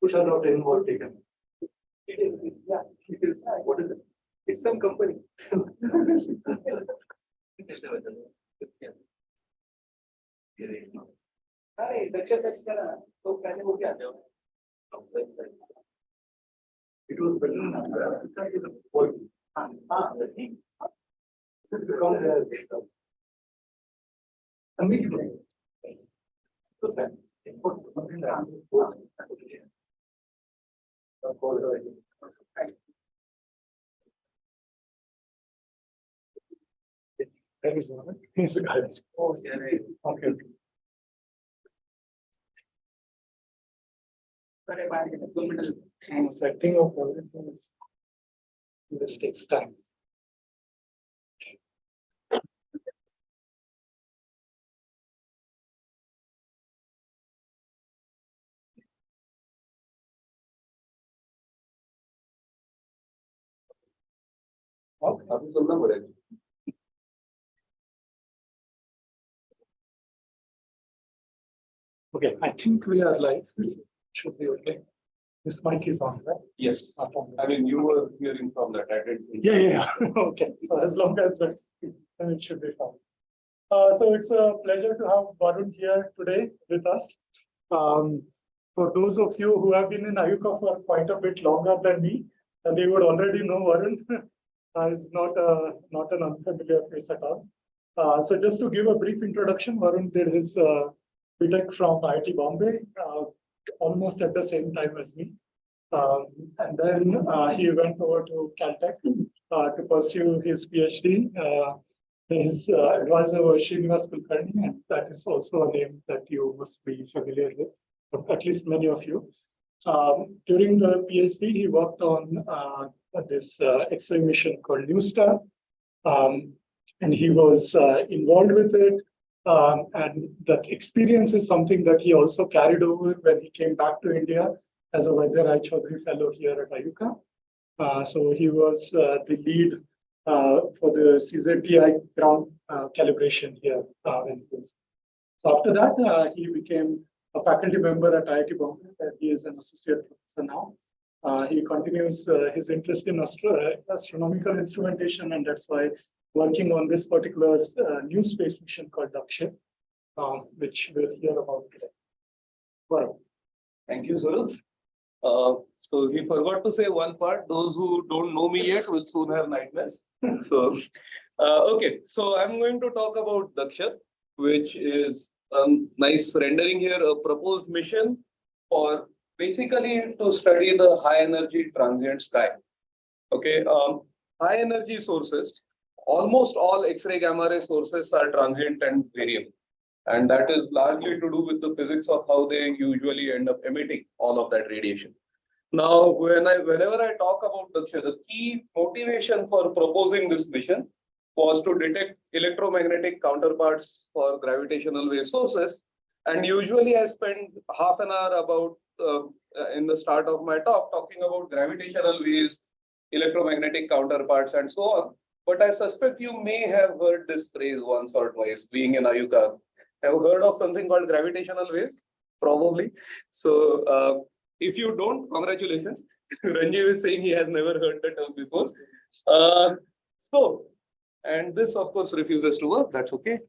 Push out in more taken. It is, yeah, it is. What is it? It's some company. अरे Daksha search करा तो पहले वो क्या था? It was better than okay. Setting of everything is this takes time. अभी सुनना पड़ेगा. Okay, I think we are live. This should be okay. This mic is on, right? Yes. I mean, you were hearing from that. I didn't. Yeah. Okay. So as long as that, then it should be fine. So it's a pleasure to have Varun here today with us. For those of you who have been in IUCAA for quite a bit longer than me, they would already know Varun. Is not an unfamiliar face at all. So just to give a brief introduction, Varun did his BTech from IIT Bombay, almost at the same time as me. And then he went over to Caltech to pursue his PhD. His advisor was Srinivas Kulkarni, and that is also a name that you must be familiar with, or at least many of you. During the PhD, he worked on this X-ray mission called New Star, and he was involved with it. And that experience is something that he also carried over when he came back to India as a Vaidya Rai Chaudhary Fellow here at IUCAA. So he was the lead for the CZTI ground calibration here. So after that, he became a faculty member at IIT Bombay, and he is an associate professor now. He continues his interest in astronomical instrumentation, and that's why working on this particular new space mission called Daksha, which we'll hear about today. Varun. Thank you, Suraj. So we forgot to say one part. Those who don't know me yet will soon have nightmares. So, okay. So I'm going to talk about Daksha, which is a nice rendering here, a proposed mission for basically to study the high energy transient sky. Okay. High energy sources, almost all X-ray gamma ray sources are transient and variable. And that is largely to do with the physics of how they usually end up emitting all of that radiation. Now, whenever I talk about Daksha, the key motivation for proposing this mission was to detect electromagnetic counterparts for gravitational wave sources. And usually I spend half an hour about in the start of my talk talking about gravitational waves, electromagnetic counterparts, and so on. But I suspect you may have heard this phrase once or twice, being in IUCAA. Have heard of something called gravitational waves? Probably. So if you don't, congratulations. Ranjiv is saying he has never heard the term before. And this of course refuses to work. That's okay.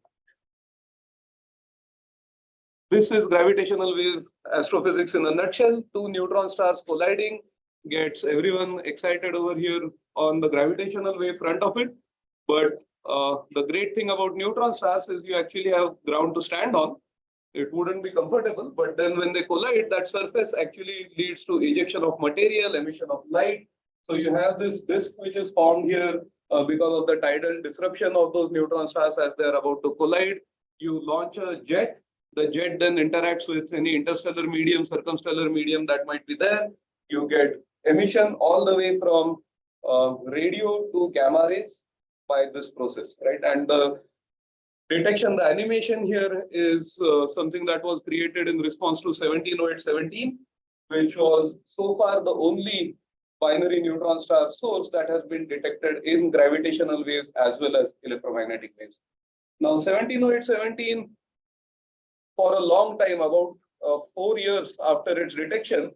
This is gravitational wave astrophysics in a nutshell. Two neutron stars colliding gets everyone excited over here on the gravitational wave front of it. But the great thing about neutron stars is you actually have ground to stand on. It wouldn't be comfortable, but then when they collide, that surface actually leads to ejection of material, emission of light. So you have this disk which is formed here because of the tidal disruption of those neutron stars as they're about to collide. You launch a jet. The jet then interacts with any interstellar medium, circumstellar medium that might be there. You get emission all the way from radio to gamma rays by this process, right? And the detection, the animation here is something that was created in response to 170817, which was so far the only binary neutron star source that has been detected in gravitational waves as well as electromagnetic waves. Now, 170817, for a long time, about 4 years after its detection,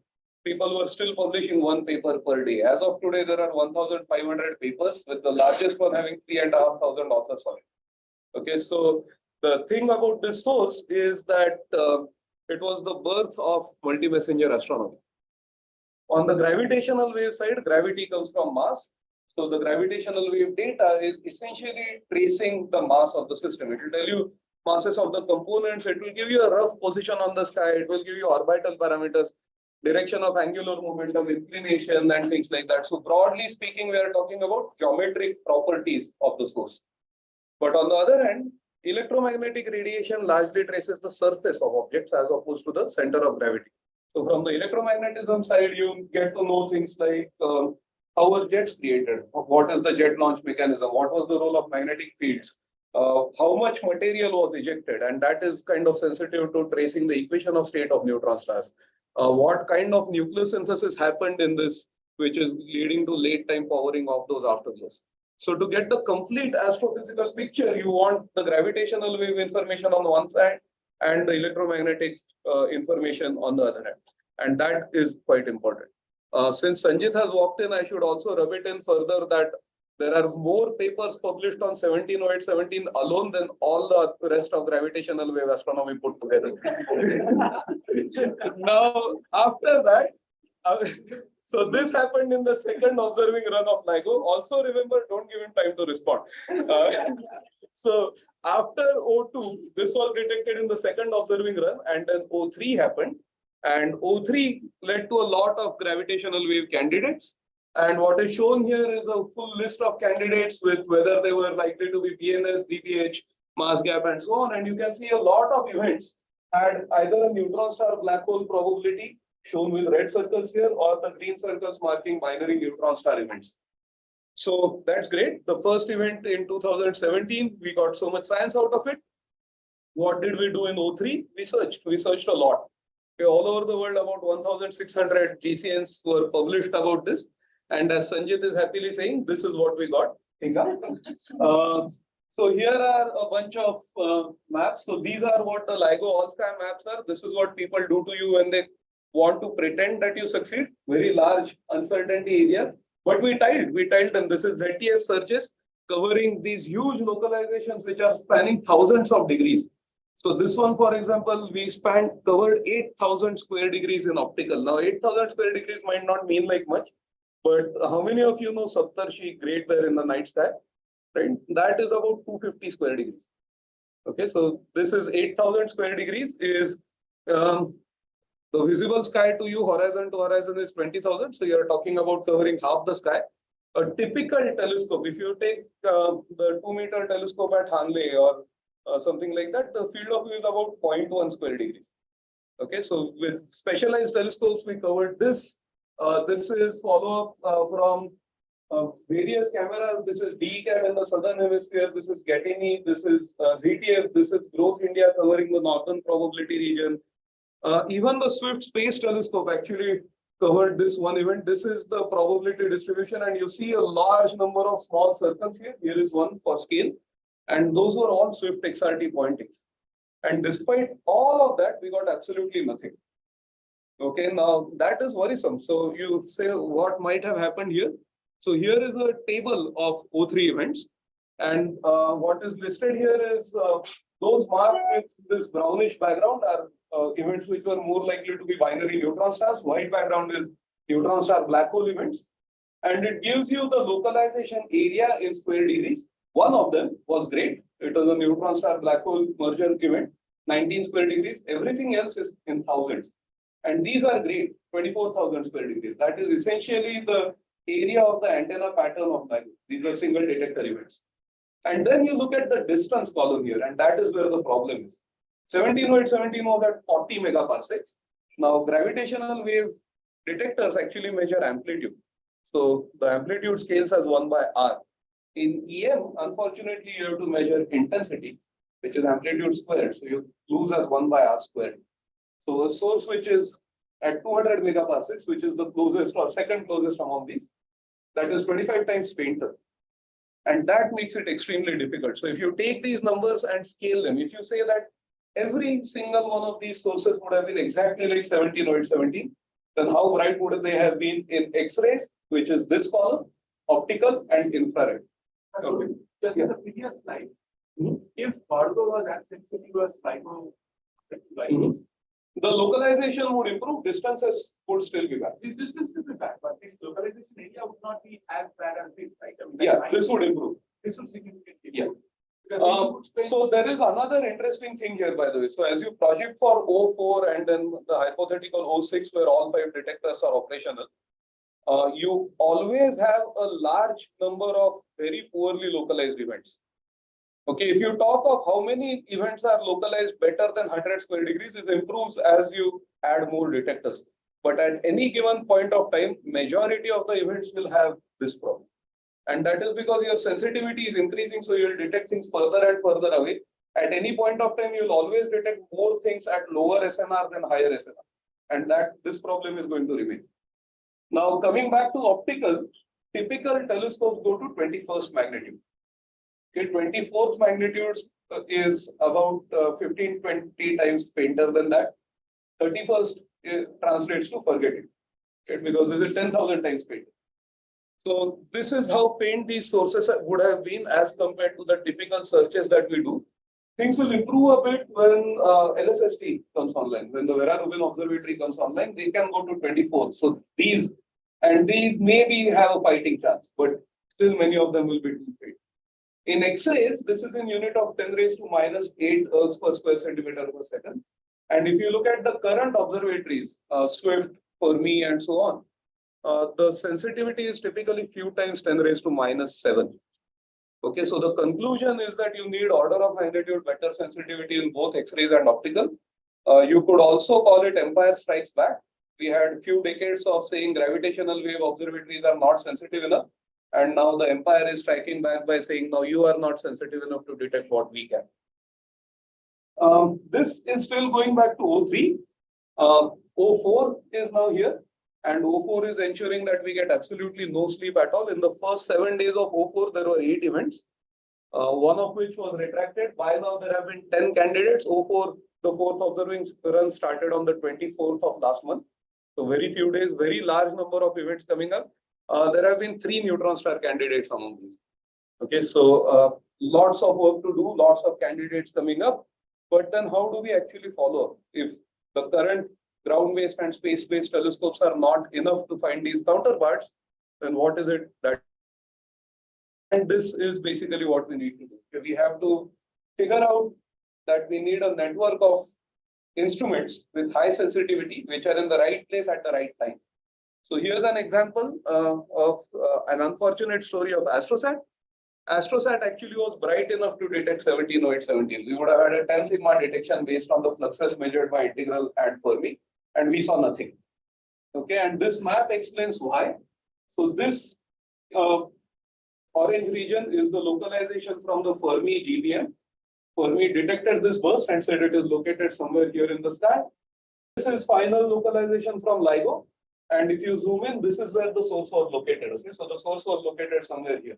people were still publishing one paper per day. As of today, there are 1,500 papers, with the largest one having 3,500 authors on it. Okay, so the thing about this source is that it was the birth of multi-messenger astronomy. On the gravitational wave side, gravity comes from mass. So the gravitational wave data is essentially tracing the mass of the system. It will tell you masses of the components. It will give you a rough position on the sky. It will give you orbital parameters, direction of angular momentum, inclination, and things like that. So broadly speaking, we are talking about geometric properties of the source. But on the other hand, electromagnetic radiation largely traces the surface of objects as opposed to the center of gravity. So from the electromagnetism side, you get to know things like how were jets created? What is the jet launch mechanism? What was the role of magnetic fields? How much material was ejected? And that is kind of sensitive to tracing the equation of state of neutron stars. What kind of nucleosynthesis happened in this, which is leading to late time powering of those afterglows. So to get the complete astrophysical picture, you want the gravitational wave information on one side and the electromagnetic information on the other hand. And that is quite important. Since Sanjit has walked in, I should also rub it in further that there are more papers published on 1708-17 alone than all the rest of gravitational wave astronomy put together. Now, after that, so this happened in the second observing run of LIGO. Also remember, don't give him time to respond. So after O2, this was detected in the second observing run, and then O3 happened. And O3 led to a lot of gravitational wave candidates. And what is shown here is a full list of candidates with whether they were likely to be BNS, BPH, mass gap, and so on. And you can see a lot of events had either a neutron star black hole probability shown with red circles here, or the green circles marking binary neutron star events. So that's great. The first event in 2017, we got so much science out of it. What did we do in O3? We searched a lot. Okay, all over the world, about 1,600 GCNs were published about this. And as Sanjit is happily saying, this is what we got. So here are a bunch of maps. So these are what the LIGO all-sky maps are. This is what people do to you when they want to pretend that you succeed. Very large uncertainty area. But we tiled them. This is ZTS searches covering these huge localizations which are spanning thousands of degrees. So this one, for example, we covered 8,000 square degrees in optical. Now, 8,000 square degrees might not mean like much, but how many of you know Saptarshi, great there in the night sky? Right? That is about 250 square degrees. Okay, so this is 8,000 square degrees is the visible sky to you, horizon to horizon is 20,000. So you're talking about covering half the sky. A typical telescope, if you take the 2-meter telescope at Hanley or something like that, the field of view is about 0.1 square degrees. Okay, so with specialized telescopes, we covered this. This is follow-up from various cameras. This is DECAT in the southern hemisphere. This is Gattini. This is ZTF. This is Growth India covering the northern probability region. Even the Swift Space Telescope actually covered this one event. This is the probability distribution, and you see a large number of small circles here. Here is one for scale, and those were all Swift XRT pointings. And despite all of that, we got absolutely nothing. Okay, now that is worrisome. So you say what might have happened here. So here is a table of O3 events, and what is listed here is those marked with this brownish background are events which were more likely to be binary neutron stars. White background is neutron star black hole events, and it gives you the localization area in square degrees. One of them was great. It was a neutron star black hole merger event, 19 square degrees. Everything else is in thousands. And these are great, 24,000 square degrees. That is essentially the area of the antenna pattern of LIGO. These are single detector events. And then you look at the distance column here, and that is where the problem is. 1708-17 was at 40 megaparsecs. Now, gravitational wave detectors actually measure amplitude. So the amplitude scales as 1 by r. In EM, unfortunately, you have to measure intensity, which is amplitude squared. So you lose as 1 by r squared. So a source which is at 200 megaparsecs, which is the closest or second closest among these, that is 25 times fainter. And that makes it extremely difficult. So if you take these numbers and scale them, if you say that every single one of these sources would have been exactly like 17 or 17, then how bright would they have been in X-rays, which is this column, optical and infrared? Okay. Just in the previous slide, if Virgo was as sensitive as LIGO, the localization would improve, distances would still be bad. this distance will be bad, but this localization area would not be as bad as this, right? I mean, Yeah, this would improve. This would significantly Yeah. improve. So there is another interesting thing here, by the way. So as you project for O4 and then the hypothetical O6, where all 5 detectors are operational, you always have a large number of very poorly localized events. Okay, if you talk of how many events are localized better than 100 square degrees, it improves as you add more detectors. But at any given point of time, majority of the events will have this problem. And that is because your sensitivity is increasing, so you'll detect things further and further away. At any point of time, you'll always detect more things at lower SNR than higher SNR. And that this problem is going to remain. Now, coming back to optical, typical telescopes go to 21st magnitude. Okay, 24th magnitude is about 15-20 times fainter than that. 31st translates to forget it, okay, because this is 10,000 times fainter. So this is how faint these sources would have been as compared to the typical searches that we do. Things will improve a bit when LSST comes online. When the Varun Observatory comes online, they can go to 24. So these maybe have a fighting chance, but still many of them will be too faint. In X-rays, this is in unit of 10 raised to minus 8 ergs per square centimeter per second. And if you look at the current observatories, Swift, Fermi, and so on, the sensitivity is typically few times 10 raised to minus 7. Okay, so the conclusion is that you need order of magnitude better sensitivity in both X-rays and optical. You could also call it Empire Strikes Back. We had few decades of saying gravitational wave observatories are not sensitive enough. And now the empire is striking back by saying, no, you are not sensitive enough to detect what we can. This is still going back to O3. O4 is now here. And O4 is ensuring that we get absolutely no sleep at all. In the first 7 days of O4, there were 8 events, one of which was retracted. By now, there have been 10 candidates. O4, the fourth observing run started on the 24th of last month. So very few days, very large number of events coming up. There have been 3 neutron star candidates among these. Okay, so lots of work to do, lots of candidates coming up. But then how do we actually follow up? If the current ground-based and space-based telescopes are not enough to find these counterparts, then what is it that... And this is basically what we need to do. We have to figure out that we need a network of instruments with high sensitivity, which are in the right place at the right time. So here's an example of an unfortunate story of AstroSat. AstroSat actually was bright enough to detect 170817. We would have had a 10 sigma detection based on the fluxes measured by integral and Fermi, and we saw nothing. Okay, and this map explains why. So this orange region is the localization from the Fermi GBM. Fermi detected this burst and said it is located somewhere here in the sky. This is final localization from LIGO. And if you zoom in, this is where the source was located. Okay, so the source was located somewhere here.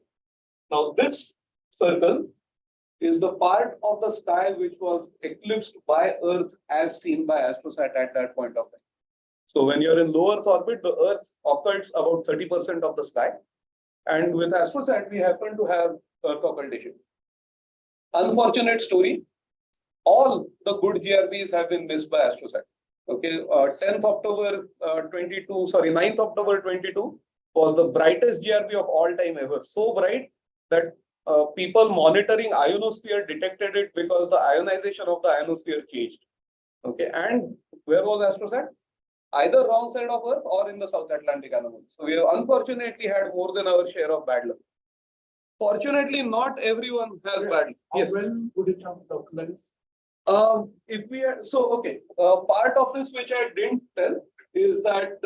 Now, this circle is the part of the sky which was eclipsed by Earth as seen by AstroSat at that point of time. So when you're in low Earth orbit, the Earth occults about 30% of the sky. And with AstroSat, we happen to have Earth occultation. Unfortunate story. All the good GRBs have been missed by AstroSat. Okay, 10th October 22, sorry, 9th October 22 was the brightest GRB of all time ever. So bright that people monitoring ionosphere detected it because the ionization of the ionosphere changed. Okay, and where was AstroSat? Either wrong side of Earth or in the South Atlantic anomaly. So we have unfortunately had more than our share of bad luck. Fortunately, not everyone has bad luck. Yes. Well, would it have localized? If we are, so okay, part of this which I didn't tell is that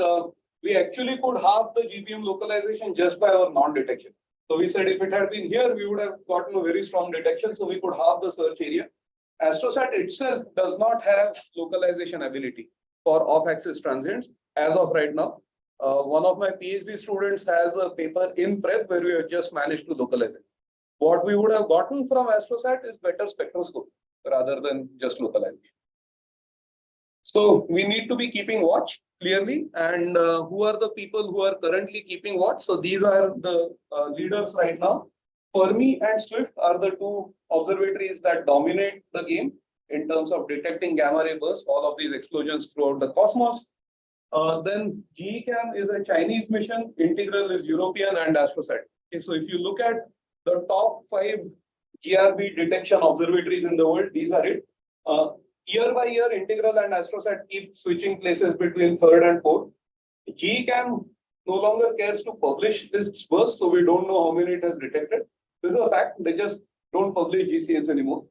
we actually could halve the GBM localization just by our non-detection. So we said if it had been here, we would have gotten a very strong detection, so we could halve the search area. AstroSat itself does not have localization ability for off-axis transients as of right now. One of my PhD students has a paper in prep where we have just managed to localize it. What we would have gotten from AstroSat is better spectroscopy. rather than just localization. So we need to be keeping watch clearly, and who are the people who are currently keeping watch? So these are the leaders right now. Fermi and Swift are the two observatories that dominate the game in terms of detecting gamma ray bursts, all of these explosions throughout the cosmos. Then GECAM is a Chinese mission, Integral is European, and AstroSat. Okay, so if you look at the top 5 GRB detection observatories in the world, these are it. Year by year, Integral and AstroSat keep switching places between third and fourth. GECAM no longer cares to publish this burst, so we don't know how many it has detected. This is a fact, they just don't publish GCS anymore.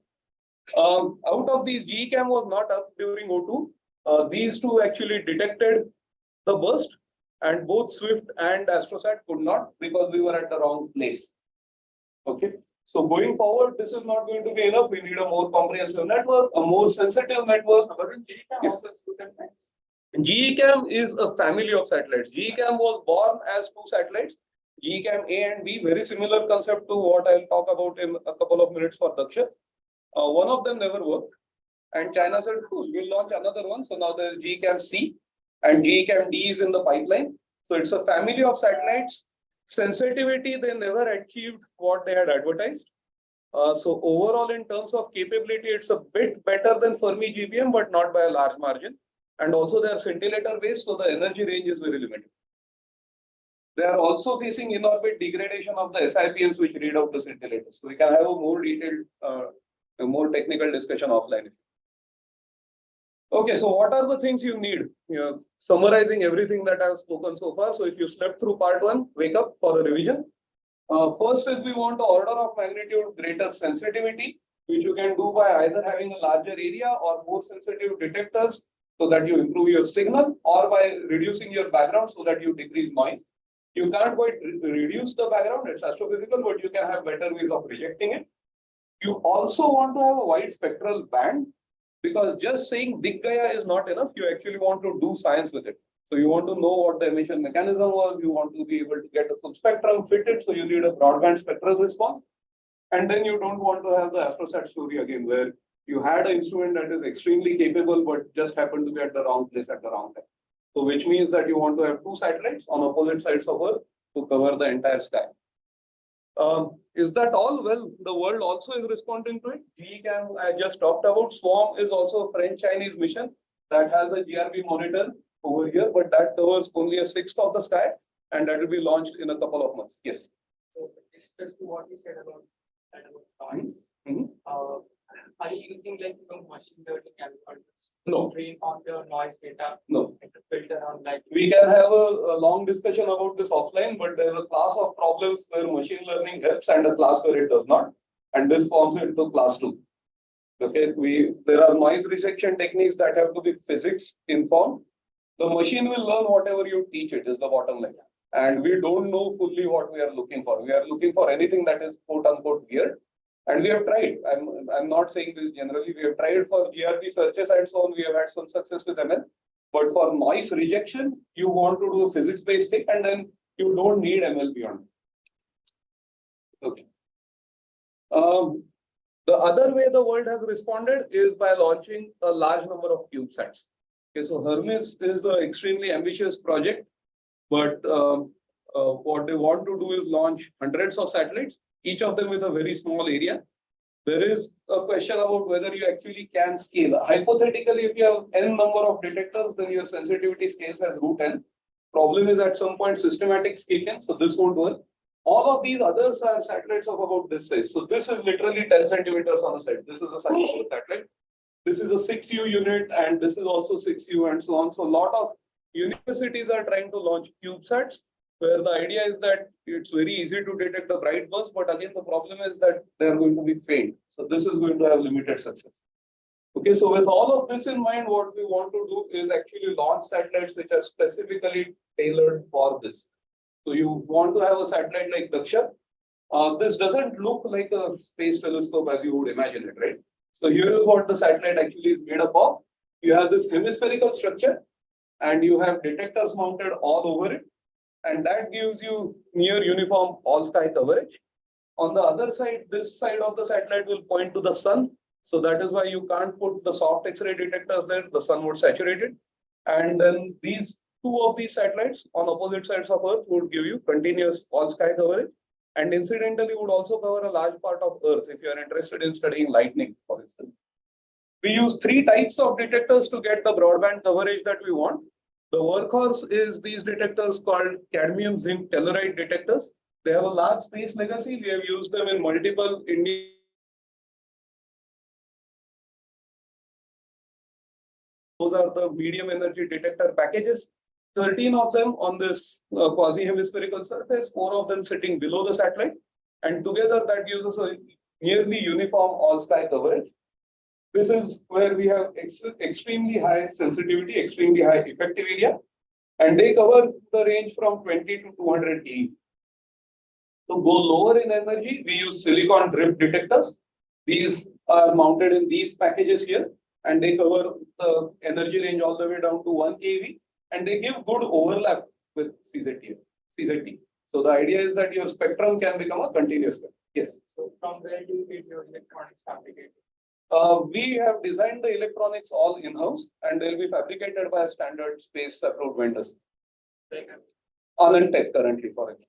Out of these, GECAM was not up during O2. These two actually detected the burst, and both Swift and AstroSat could not because we were at the wrong place. Okay, so going forward, this is not going to be enough. We need a more comprehensive network, a more sensitive network. GECAM is a family of satellites. GECAM was born as 2 satellites, GECAM A and B, very similar concept to what I'll talk about in a couple of minutes for Daksha. One of them never worked, and China said, cool, we'll launch another one. So now there's GECAM C, and GECAM D is in the pipeline. So it's a family of satellites. Sensitivity, they never achieved what they had advertised. So overall, in terms of capability, it's a bit better than Fermi GBM, but not by a large margin. And also they are scintillator based, so the energy range is very limited. They are also facing in-orbit degradation of the SIPMs which read out the scintillators. So we can have a more detailed, a more technical discussion offline. Okay, so what are the things you need? Summarizing everything that I have spoken so far. So if you slept through part 1, wake up for a revision. First is we want order of magnitude greater sensitivity, which you can do by either having a larger area or more sensitive detectors so that you improve your signal, or by reducing your background so that you decrease noise. You can't quite reduce the background, it's astrophysical, but you can have better ways of rejecting it. You also want to have a wide spectral band, because just saying Diggaya is not enough. You actually want to do science with it. So you want to know what the emission mechanism was. You want to be able to get a full spectrum fitted. So you need a broadband spectral response. And then you don't want to have the AstroSat story again, where you had an instrument that is extremely capable, but just happened to be at the wrong place at the wrong time. So which means that you want to have 2 satellites on opposite sides of Earth to cover the entire sky. Is that all? Well, the world also is responding to it. GECAM, I just talked about. SWARM is also a French-Chinese mission that has a GRB monitor over here, but that covers only a 1/6 of the sky, and that will be launched in a couple of months. Yes. So, respect to what you said about noise, are you using like machine learning algorithms No. to train on the noise data? No. And to filter on like We can have a long discussion about this offline, but there's a class of problems where machine learning helps and a class where it does not, and this forms into class 2. Okay, there are noise rejection techniques that have to be physics informed. The machine will learn whatever you teach it, is the bottom line. And we don't know fully what we are looking for. We are looking for anything that is quote unquote weird. And we have tried. I'm not saying this generally. We have tried for GRB searches and so on. We have had some success with ML. But for noise rejection, you want to do a physics-based thing, and then you don't need ML beyond. Okay. The other way the world has responded is by launching a large number of CubeSats. Okay, so Hermes is an extremely ambitious project, but what they want to do is launch hundreds of satellites, each of them with a very small area. There is a question about whether you actually can scale. Hypothetically, if you have n number of detectors, then your sensitivity scales as √n. Problem is at some point systematic scaling, so this won't work. All of these others are satellites of about this size. So this is literally 10 centimeters on the side. This is the size of the satellite. This is a 6U unit, and this is also 6U, and so on. So a lot of universities are trying to launch CubeSats, where the idea is that it's very easy to detect the bright burst, but again, the problem is that they are going to be faint. So this is going to have limited success. Okay, so with all of this in mind, what we want to do is actually launch satellites which are specifically tailored for this. So you want to have a satellite like Daksha. This doesn't look like a space telescope as you would imagine it, right? So here is what the satellite actually is made up of. You have this hemispherical structure, and you have detectors mounted all over it. And that gives you near uniform all sky coverage. On the other side, this side of the satellite will point to the sun. So that is why you can't put the soft X-ray detectors there. The sun would saturate it. And then these two of these satellites on opposite sides of Earth would give you continuous all sky coverage. And incidentally would also cover a large part of Earth if you are interested in studying lightning, for instance. We use three types of detectors to get the broadband coverage that we want. The workhorse is these detectors called cadmium zinc telluride detectors. They have a large space legacy. We have used them in multiple Indian. Those are the medium energy detector packages. 13 of them on this quasi-hemispherical surface, 4 of them sitting below the satellite. And together that gives us a nearly uniform all-sky coverage. This is where we have extremely high sensitivity, extremely high effective area. And they cover the range from 20 to 200 keV. To go lower in energy, we use silicon drip detectors. These are mounted in these packages here, and they cover the energy range all the way down to 1 keV, and they give good overlap with CZT. So the idea is that your spectrum can become a continuous spectrum. Yes. So from where do you get your electronics fabricated? We have designed the electronics all in-house, and they'll be fabricated by standard space approved vendors. Anand Tech currently, for example.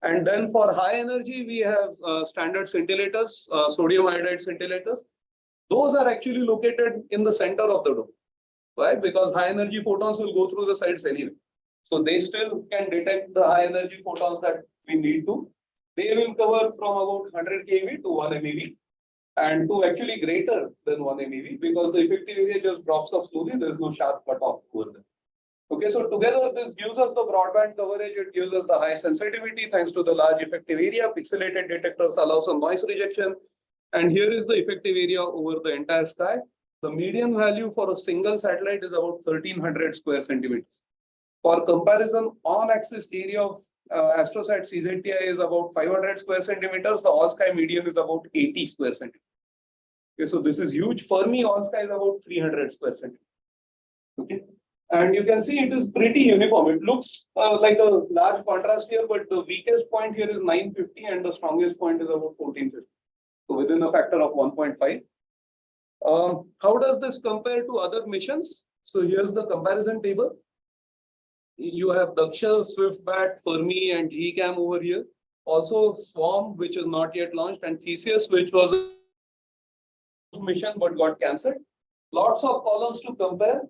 And then for high energy, we have standard scintillators, sodium iodide scintillators. Those are actually located in the center of the dome. Why? Because high energy photons will go through the sides anyway. So they still can detect the high energy photons that we need to. They will cover from about 100 keV to 1 MeV and to actually greater than 1 MeV because the effective area just drops off slowly. There is no sharp cutoff over there. Okay, so together this gives us the broadband coverage. It gives us the high sensitivity thanks to the large effective area. Pixelated detectors allow some noise rejection. And here is the effective area over the entire sky. The median value for a single satellite is about 1300 square centimeters. For comparison, on-axis area of astrosat CZTI is about 500 square centimeters. The all-sky median is about 80 square centimeters. Okay, so this is huge. Fermi all-sky is about 300 square centimeters. Okay. And you can see it is pretty uniform. It looks like a large contrast here, but the weakest point here is 950 and the strongest point is about 1450. So within a factor of 1.5. How does this compare to other missions? So here's the comparison table. You have Daksha, Swift-BAT, Fermi, and GCAM over here. Also Swarm, which is not yet launched, and Theseus, which was a mission but got cancelled. Lots of columns to compare.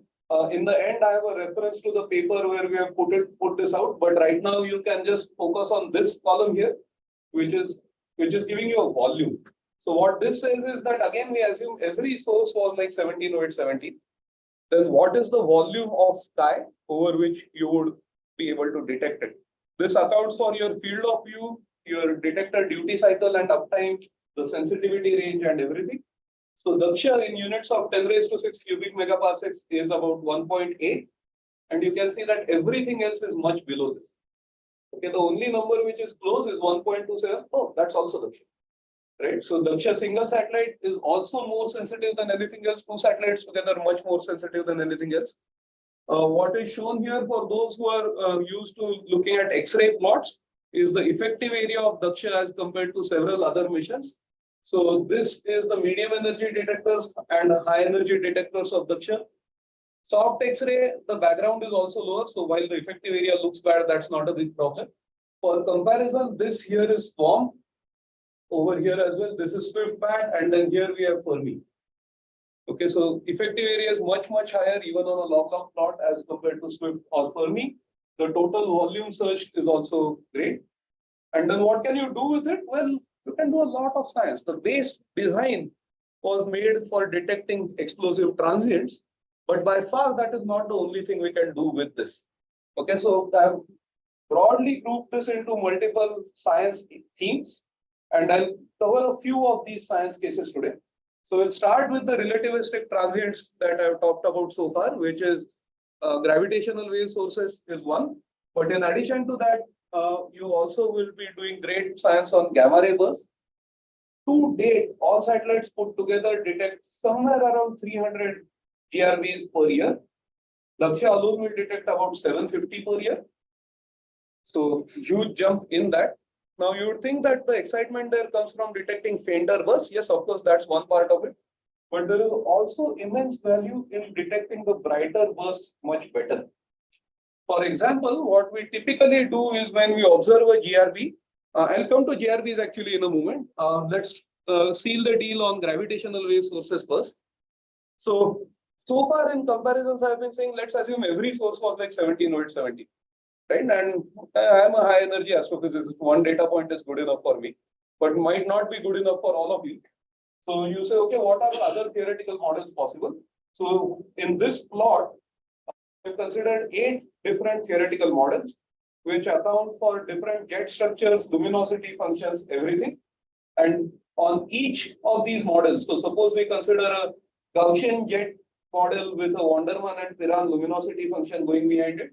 In the end, I have a reference to the paper where we have put this out. But right now, you can just focus on this column here, which is giving you a volume. So what this says is that again we assume every source was like 170817. Then what is the volume of sky over which you would be able to detect it? This accounts for your field of view, your detector duty cycle and uptime, the sensitivity range and everything. So Daksha in units of 10 raised to 6 cubic megaparsecs is about 1.8. And you can see that everything else is much below this. Okay, the only number which is close is 1.27. Oh, that's also Daksha. Right. So Daksha single satellite is also more sensitive than anything else. 2 satellites together much more sensitive than anything else. What is shown here for those who are used to looking at X-ray plots is the effective area of Daksha as compared to several other missions. So this is the medium energy detectors and high energy detectors of Daksha. Soft X-ray, the background is also lower. So while the effective area looks bad, that's not a big problem. For comparison, this here is Swarm. Over here as well, this is Swift-BAT, and then here we have Fermi. Okay, so effective area is much higher even on a log-log plot as compared to Swift or Fermi. The total volume search is also great. And then what can you do with it? Well, you can do a lot of science. The base design was made for detecting explosive transients, but by far that is not the only thing we can do with this. Okay, so I have broadly grouped this into multiple science themes. And I'll cover a few of these science cases today. So we'll start with the relativistic transients that I've talked about so far, which is gravitational wave sources is one. But in addition to that, you also will be doing great science on gamma-ray bursts. To date, all satellites put together detect somewhere around 300 GRBs per year. Daksha alone will detect about 750 per year. So huge jump in that. Now you would think that the excitement there comes from detecting fainter bursts. Yes, of course, that's one part of it. But there is also immense value in detecting the brighter bursts much better. For example, what we typically do is when we observe a GRB, I'll come to GRBs actually in a moment. Let's seal the deal on gravitational wave sources first. So far in comparisons, I've been saying, let's assume every source was like 17 volt 70, right? And I'm a high energy astrophysicist. One data point is good enough for me, but might not be good enough for all of you. So you say, okay, what are the other theoretical models possible? So in this plot, we've considered 8 different theoretical models, which account for different jet structures, luminosity functions, everything. And on each of these models, so suppose we consider a Gaussian jet model with a Wanderman and Piran luminosity function going behind it,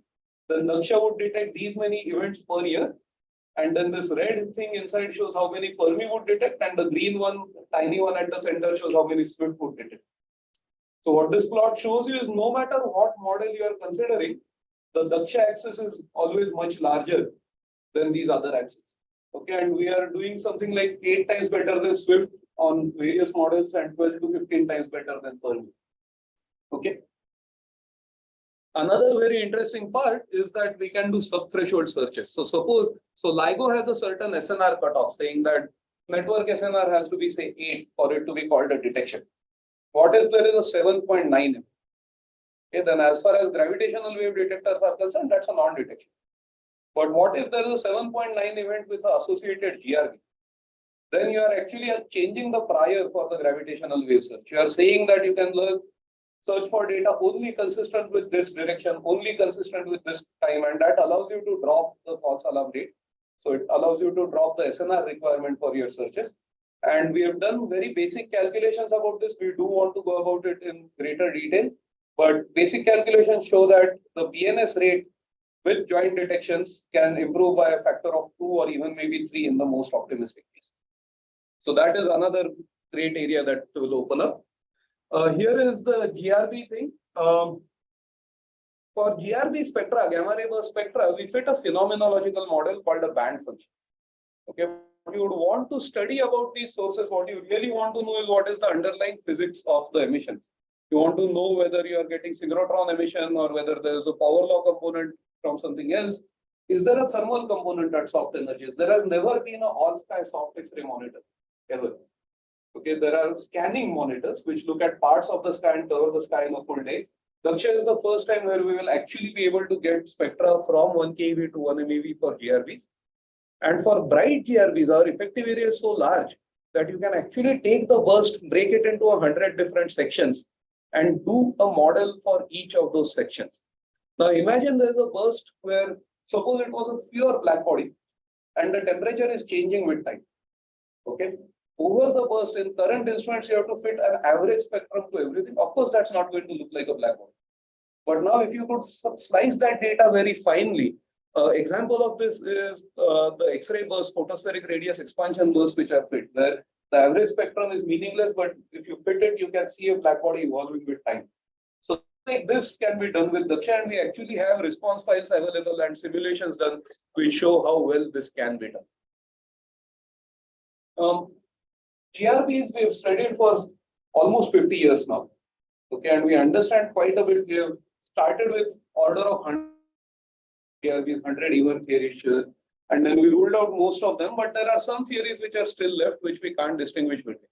then Daksha would detect these many events per year. And then this red thing inside shows how many Fermi would detect, and the green one, tiny one at the center, shows how many Swift would detect. So what this plot shows you is no matter what model you are considering, the Daksha axis is always much larger than these other axes. Okay, and we are doing something like 8 times better than Swift on various models and 12 to 15 times better than Fermi. Okay. Another very interesting part is that we can do sub-threshold searches. So suppose, LIGO has a certain SNR cutoff saying that network SNR has to be say 8 for it to be called a detection. What if there is a 7.9? Okay, then as far as gravitational wave detectors are concerned, that's a non-detection. But what if there is a 7.9 event with the associated GRB? Then you are actually changing the prior for the gravitational wave search. You are saying that you can search for data only consistent with this direction, only consistent with this time, and that allows you to drop the false alarm rate. So it allows you to drop the SNR requirement for your searches. And we have done very basic calculations about this. We do want to go about it in greater detail, but basic calculations show that the PNS rate with joint detections can improve by a factor of 2 or even maybe 3 in the most optimistic case. So that is another great area that will open up. Here is the GRB thing. For GRB spectra, gamma ray burst spectra, we fit a phenomenological model called a band function. Okay, what you would want to study about these sources, what you really want to know is what is the underlying physics of the emission. You want to know whether you are getting synchrotron emission or whether there is a power law component from something else. Is there a thermal component at soft energies? There has never been an all-sky soft X-ray monitor, ever. Okay, there are scanning monitors which look at parts of the sky and cover the sky in a full day. Daksha is the first time where we will actually be able to get spectra from 1 keV to 1 MeV for GRBs. And for bright GRBs, our effective area is so large that you can actually take the burst, break it into 100 different sections, and do a model for each of those sections. Now imagine there is a burst where, suppose it was a pure black body, and the temperature is changing with time. Okay. Over the burst, in current instruments, you have to fit an average spectrum to everything. Of course, that's not going to look like a black hole. But now, if you could slice that data very finely, example of this is the X-ray burst, photospheric radius expansion burst, which are fit, where the average spectrum is meaningless, but if you fit it, you can see a black body evolving with time. So like this can be done with Daksha, and we actually have response files available and simulations done which show how well this can be done. GRBs we have studied for almost 50 years now. Okay, and we understand quite a bit. We have started with order of 100 GRBs, 100 even theories, and then we ruled out most of them, but there are some theories which are still left, which we can't distinguish between.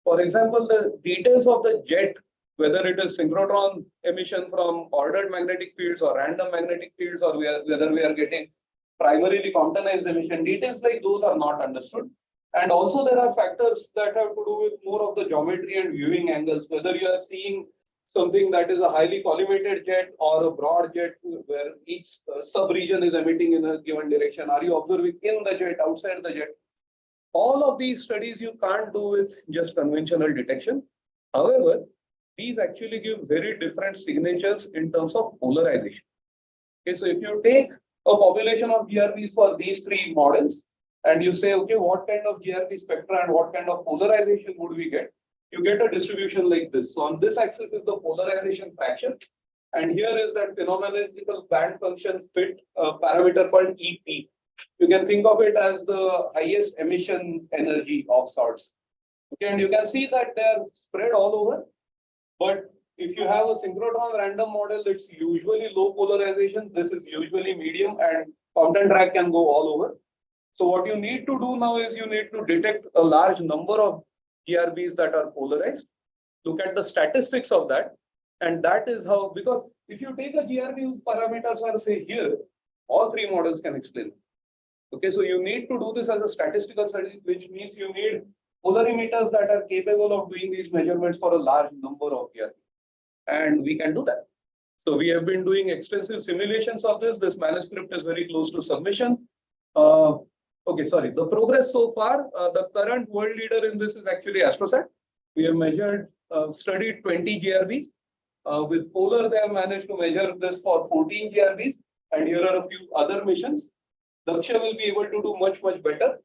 For example, the details of the jet, whether it is synchrotron emission from ordered magnetic fields or random magnetic fields, or whether we are getting primarily quantized emission, details like those are not understood. And also there are factors that have to do with more of the geometry and viewing angles, whether you are seeing something that is a highly collimated jet or a broad jet where each sub-region is emitting in a given direction. Are you observing in the jet, outside the jet? All of these studies you can't do with just conventional detection. However, these actually give very different signatures in terms of polarization. Okay, so if you take a population of GRBs for these 3 models, and you say, okay, what kind of GRB spectra and what kind of polarization would we get? You get a distribution like this. So on this axis is the polarization fraction. And here is that phenomenological band function fit parameter called EP. You can think of it as the highest emission energy of sorts. Okay, and you can see that they're spread all over. But if you have a synchrotron random model, it's usually low polarization. This is usually medium, and fountain drag can go all over. So what you need to do now is you need to detect a large number of GRBs that are polarized. Look at the statistics of that. And that is how, because if you take a GRB whose parameters are say here, all three models can explain. Okay, so you need to do this as a statistical study, which means you need polarimeters that are capable of doing these measurements for a large number of GRBs. And we can do that. So we have been doing extensive simulations of this. This manuscript is very close to submission. Okay, sorry. The progress so far, the current world leader in this is actually AstroSat. We have studied 20 GRBs. With Polar, they have managed to measure this for 14 GRBs. And here are a few other missions. Daksha will be able to do much, much better.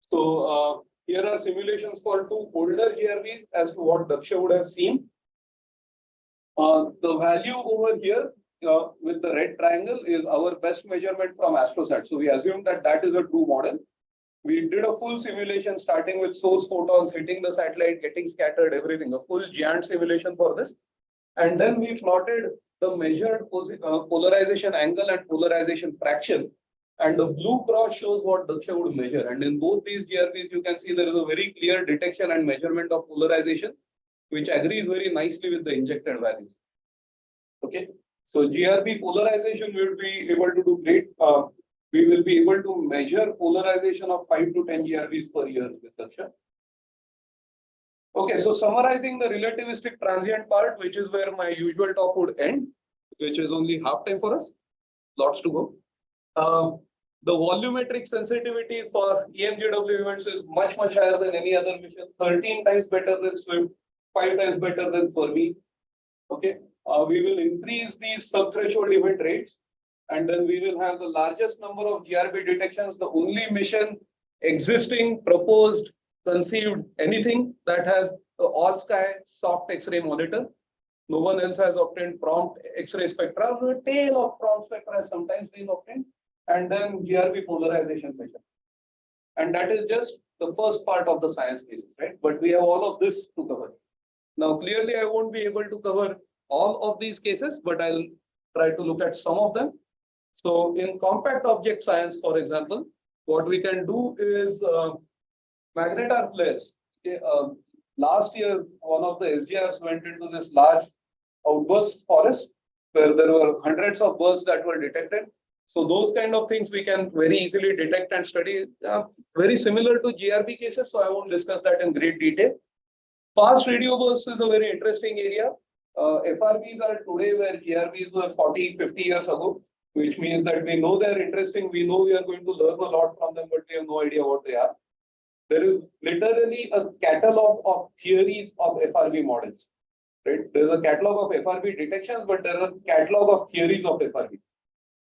So here are simulations for two older GRBs as to what Daksha would have seen. The value over here with the red triangle is our best measurement from AstroSat. So we assume that that is a true model. We did a full simulation starting with source photons hitting the satellite, getting scattered, everything, a full giant simulation for this. And then we plotted the measured polarization angle and polarization fraction. And the blue cross shows what Daksha would measure. And in both these GRBs, you can see there is a very clear detection and measurement of polarization, which agrees very nicely with the injected values. Okay, so GRB polarization will be able to do great. We will be able to measure polarization of 5 to 10 GRBs per year with Daksha. Okay, so summarizing the relativistic transient part, which is where my usual talk would end, which is only half time for us. Lots to go. The volumetric sensitivity for EMGW events is much, much higher than any other mission. 13 times better than SWIFT, 5 times better than Fermi. Okay, we will increase these sub-threshold event rates, and then we will have the largest number of GRB detections. The only mission existing, proposed, conceived, anything that has the all-sky soft X-ray monitor. No one else has obtained prompt X-ray spectra. The tail of prompt spectra has sometimes been obtained, and then GRB polarization measure. And that is just the first part of the science cases, right? But we have all of this to cover. Now, clearly, I won't be able to cover all of these cases, but I'll try to look at some of them. So in compact object science, for example, what we can do is magnetar flares. Okay, last year, one of the SGRs went into this large outburst forest where there were hundreds of bursts that were detected. So those kind of things we can very easily detect and study, very similar to GRB cases. So I won't discuss that in great detail. Fast radio bursts is a very interesting area. FRBs are today where GRBs were 40, 50 years ago, which means that we know they're interesting. We know we are going to learn a lot from them, but we have no idea what they are. There is literally a catalog of theories of FRB models. Right? There's a catalog of FRB detections, but there's a catalog of theories of FRBs.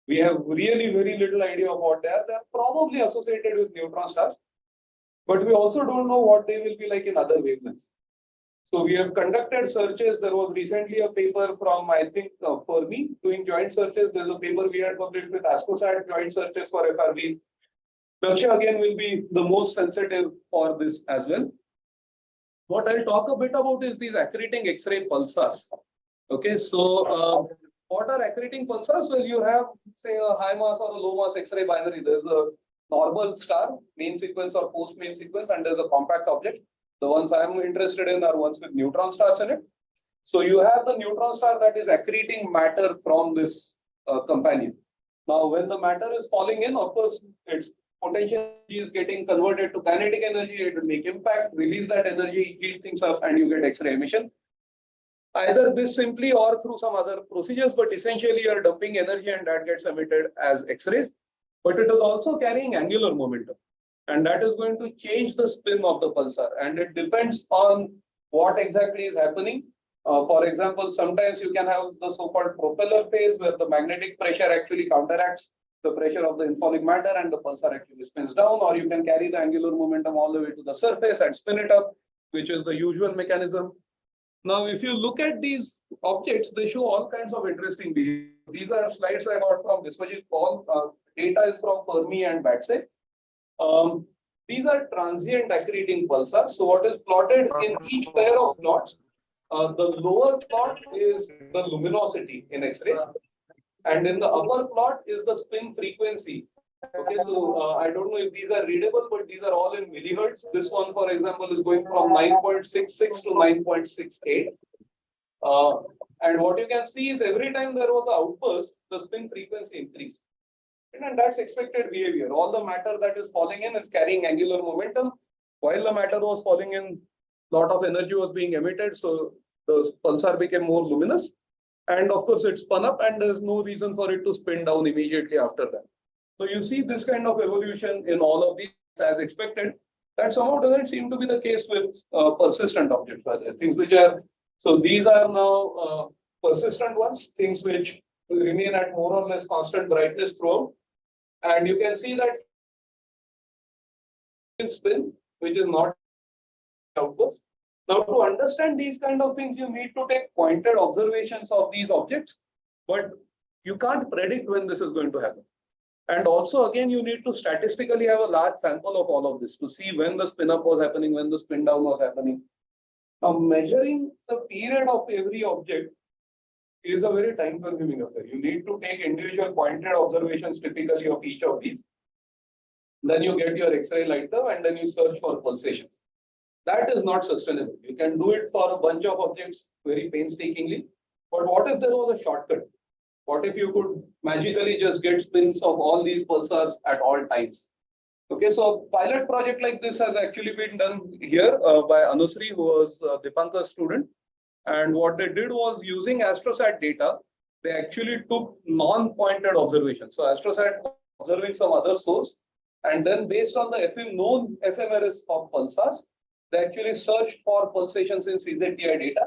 We have really very little idea of what they are. They're probably associated with neutron stars, but we also don't know what they will be like in other wavelengths. So we have conducted searches. There was recently a paper from, I think, Fermi doing joint searches. There's a paper we had published with AstroSat, joint searches for FRBs. Daksha again will be the most sensitive for this as well. What I'll talk a bit about is these accreting X-ray pulsars. Okay, so what are accreting pulsars? Well, you have, say, a high mass or a low mass X-ray binary. There's a normal star, main sequence or post main sequence, and there's a compact object. The ones I'm interested in are ones with neutron stars in it. So you have the neutron star that is accreting matter from this companion. Now, when the matter is falling in, of course, its potential is getting converted to kinetic energy. It will make impact, release that energy, heat things up, and you get X-ray emission. Either this simply or through some other procedures, but essentially you're dumping energy and that gets emitted as X-rays. But it is also carrying angular momentum. And that is going to change the spin of the pulsar. And it depends on what exactly is happening. For example, sometimes you can have the so-called propeller phase where the magnetic pressure actually counteracts the pressure of the infalling matter and the pulsar actually spins down, or you can carry the angular momentum all the way to the surface and spin it up, which is the usual mechanism. Now, if you look at these objects, they show all kinds of interesting behavior. These are slides I got from Biswajit Paul. Data is from Fermi and Batse. These are transient accreting pulsars. So what is plotted in each pair of plots? The lower plot is the luminosity in X-rays, and in the upper plot is the spin frequency. Okay, so I don't know if these are readable, but these are all in millihertz. This one, for example, is going from 9.66 to 9.68. And what you can see is every time there was an outburst, the spin frequency increased. And that's expected behavior. All the matter that is falling in is carrying angular momentum. While the matter was falling in, a lot of energy was being emitted, so the pulsar became more luminous. And of course, it spun up, and there's no reason for it to spin down immediately after that. So you see this kind of evolution in all of these as expected. That somehow doesn't seem to be the case with persistent objects. Things which are, so these are now persistent ones, things which will remain at more or less constant brightness throughout. And you can see that spin, which is not outburst. Now, to understand these kind of things, you need to take pointed observations of these objects, but you can't predict when this is going to happen. And also, again, you need to statistically have a large sample of all of this to see when the spin up was happening, when the spin down was happening. Now, measuring the period of every object is a very time-consuming affair. You need to take individual pointed observations typically of each of these. Then you get your X-ray light curve and then you search for pulsations. That is not sustainable. You can do it for a bunch of objects very painstakingly. But what if there was a shortcut? What if you could magically just get spins of all these pulsars at all times? Okay, so a pilot project like this has actually been done here by Anusri, who was Dipankar's student. And what they did was, using AstroSat data, they actually took non-pointed observations. So AstroSat was observing some other source, and then based on the known ephemeris of pulsars, they actually searched for pulsations in CZTI data.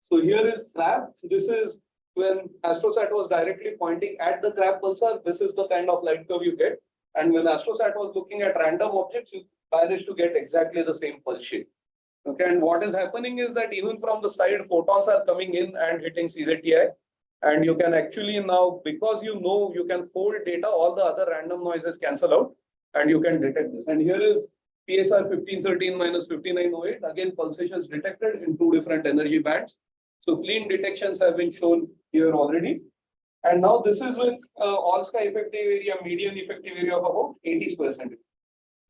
So here is crab. This is when AstroSat was directly pointing at the crab pulsar. This is the kind of light curve you get. And when AstroSat was looking at random objects, you managed to get exactly the same pulse shape. Okay, and what is happening is that even from the side, photons are coming in and hitting CZTI. And you can actually now, because you know you can fold data, all the other random noises cancel out, and you can detect this. And here is PSR 1513 minus 5908. Again, pulsations detected in two different energy bands. So clean detections have been shown here already. And now this is with all sky effective area, median effective area of about 80 square centimeters.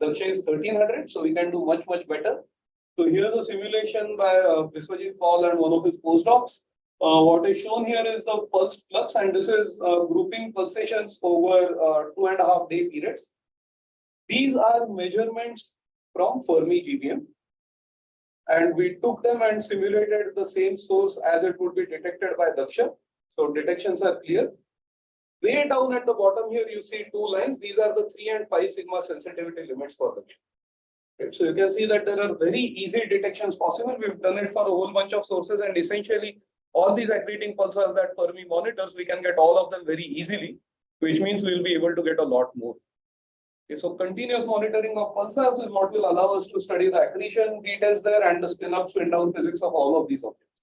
Daksha is 1300, so we can do much, much better. So here the simulation by Biswajit Paul and one of his postdocs. What is shown here is the pulse flux, and this is grouping pulsations over 2.5 day periods. These are measurements from Fermi GBM. And we took them and simulated the same source as it would be detected by Daksha. So detections are clear. Way down at the bottom here, you see two lines. These are the 3 and 5 sigma sensitivity limits for Daksha. Okay, so you can see that there are very easy detections possible. We've done it for a whole bunch of sources, and essentially all these accreting pulsars that Fermi monitors, we can get all of them very easily, which means we will be able to get a lot more. Okay, so continuous monitoring of pulsars is what will allow us to study the accretion details there and the spin up, spin down physics of all of these objects.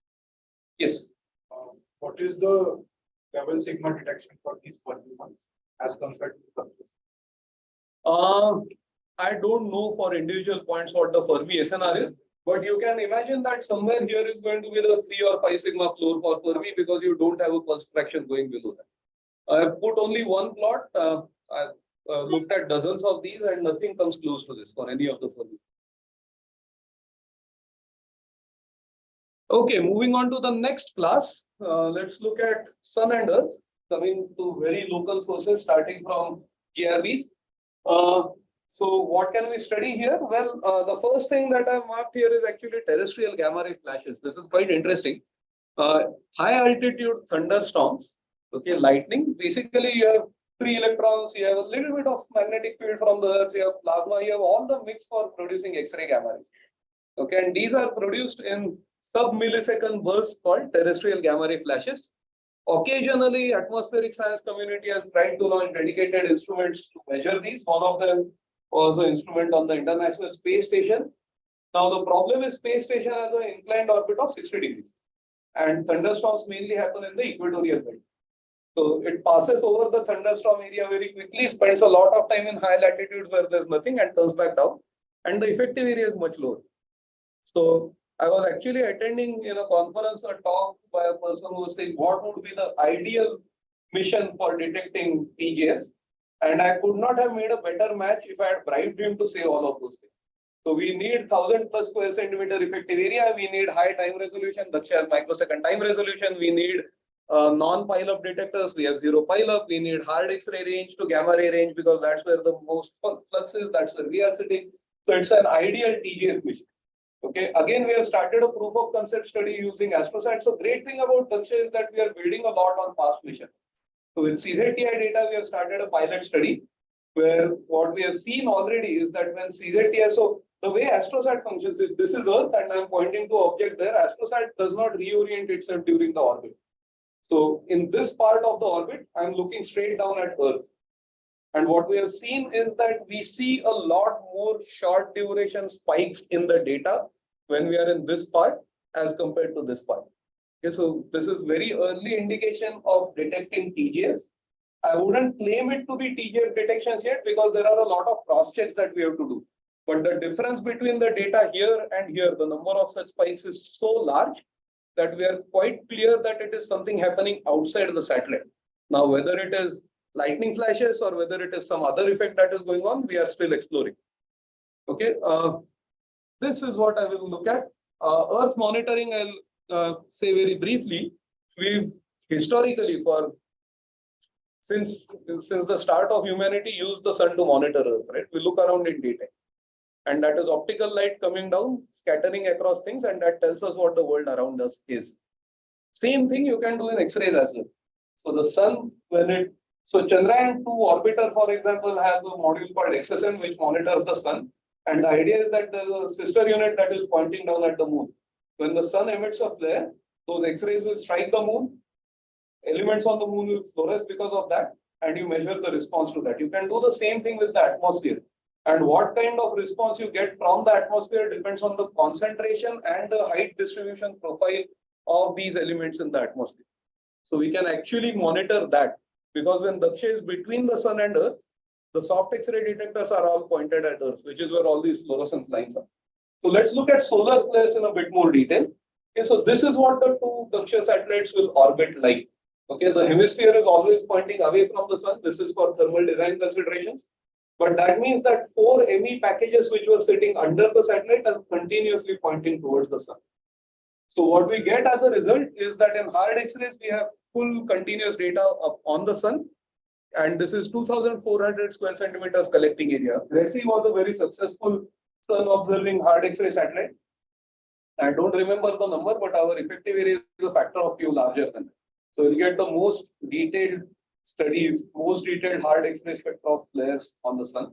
Yes. What is the level sigma detection for these ones as compared to the I don't know for individual points what the Fermi SNR is, but you can imagine that somewhere here is going to be the 3 or 5 sigma floor for Fermi, because you don't have a pulse fraction going below that. I have put only one plot. I looked at dozens of these, and nothing comes close to this for any of the Fermi. Okay, moving on to the next class. Let's look at Sun and Earth, coming to very local sources, starting from GRBs. So what can we study here? Well, the first thing that I've marked here is actually terrestrial gamma-ray flashes. This is quite interesting. High altitude thunderstorms, okay, lightning. Basically, you have free electrons, you have a little bit of magnetic field from the Earth, you have plasma, you have all the mix for producing X-ray gamma rays. Okay, and these are produced in sub-millisecond bursts called terrestrial gamma-ray flashes. Occasionally, atmospheric science community has tried to launch dedicated instruments to measure these. One of them was an instrument on the International Space Station. Now, the problem is space station has an inclined orbit of 60 degrees. and thunderstorms mainly happen in the equatorial belt. So it passes over the thunderstorm area very quickly, spends a lot of time in high latitudes where there's nothing and turns back down, and the effective area is much lower. So I was actually attending in a conference a talk by a person who was saying what would be the ideal mission for detecting TJs, and I could not have made a better match if I had bribed him to say all of those things. So we need 1000 plus square centimeter effective area. We need high time resolution. Daksha has microsecond time resolution. We need non-pile-up detectors. We have zero pile-up. We need hard X-ray range to gamma ray range because that's where the most flux is. That's where we are sitting. So it's an ideal TJF mission. Okay. Again, we have started a proof of concept study using AstroSat. So great thing about Daksha is that we are building a lot on past missions. So with CZTI data, we have started a pilot study where what we have seen already is that when CZTI, so the way AstroSat functions is this is Earth and I'm pointing to object there. AstroSat does not reorient itself during the orbit. So in this part of the orbit, I'm looking straight down at Earth. And what we have seen is that we see a lot more short duration spikes in the data when we are in this part as compared to this part. Okay, so this is very early indication of detecting TJs. I wouldn't claim it to be TJF detections yet because there are a lot of cross checks that we have to do. But the difference between the data here and here, the number of such spikes is so large that we are quite clear that it is something happening outside the satellite. Now, whether it is lightning flashes or whether it is some other effect that is going on, we are still exploring. Okay, this is what I will look at. Earth monitoring, I'll say very briefly. We've historically since the start of humanity used the sun to monitor Earth, right? We look around in daytime. And that is optical light coming down, scattering across things, and that tells us what the world around us is. Same thing you can do in X-rays as well. So the sun, so Chandrayaan-2 orbiter, for example, has a module called XSM, which monitors the sun. And the idea is that there's a sister unit that is pointing down at the moon. When the sun emits a flare, those X-rays will strike the moon. Elements on the moon will fluoresce because of that, and you measure the response to that. You can do the same thing with the atmosphere. And what kind of response you get from the atmosphere depends on the concentration and the height distribution profile of these elements in the atmosphere. So we can actually monitor that because when Daksha is between the sun and Earth, the soft X-ray detectors are all pointed at Earth, which is where all these fluorescence lines are. So let's look at solar flares in a bit more detail. Okay, so this is what the two Daksha satellites will orbit like. Okay, the hemisphere is always pointing away from the sun. This is for thermal design considerations. But that means that 4 ME packages which were sitting under the satellite are continuously pointing towards the sun. So what we get as a result is that in hard X-rays, we have full continuous data on the sun. And this is 2,400 square centimeters collecting area. Gracie was a very successful sun observing hard X-ray satellite. I don't remember the number, but our effective area is a factor of few larger than that. So you'll get the most detailed studies, most detailed hard X-ray spectra of flares on the sun.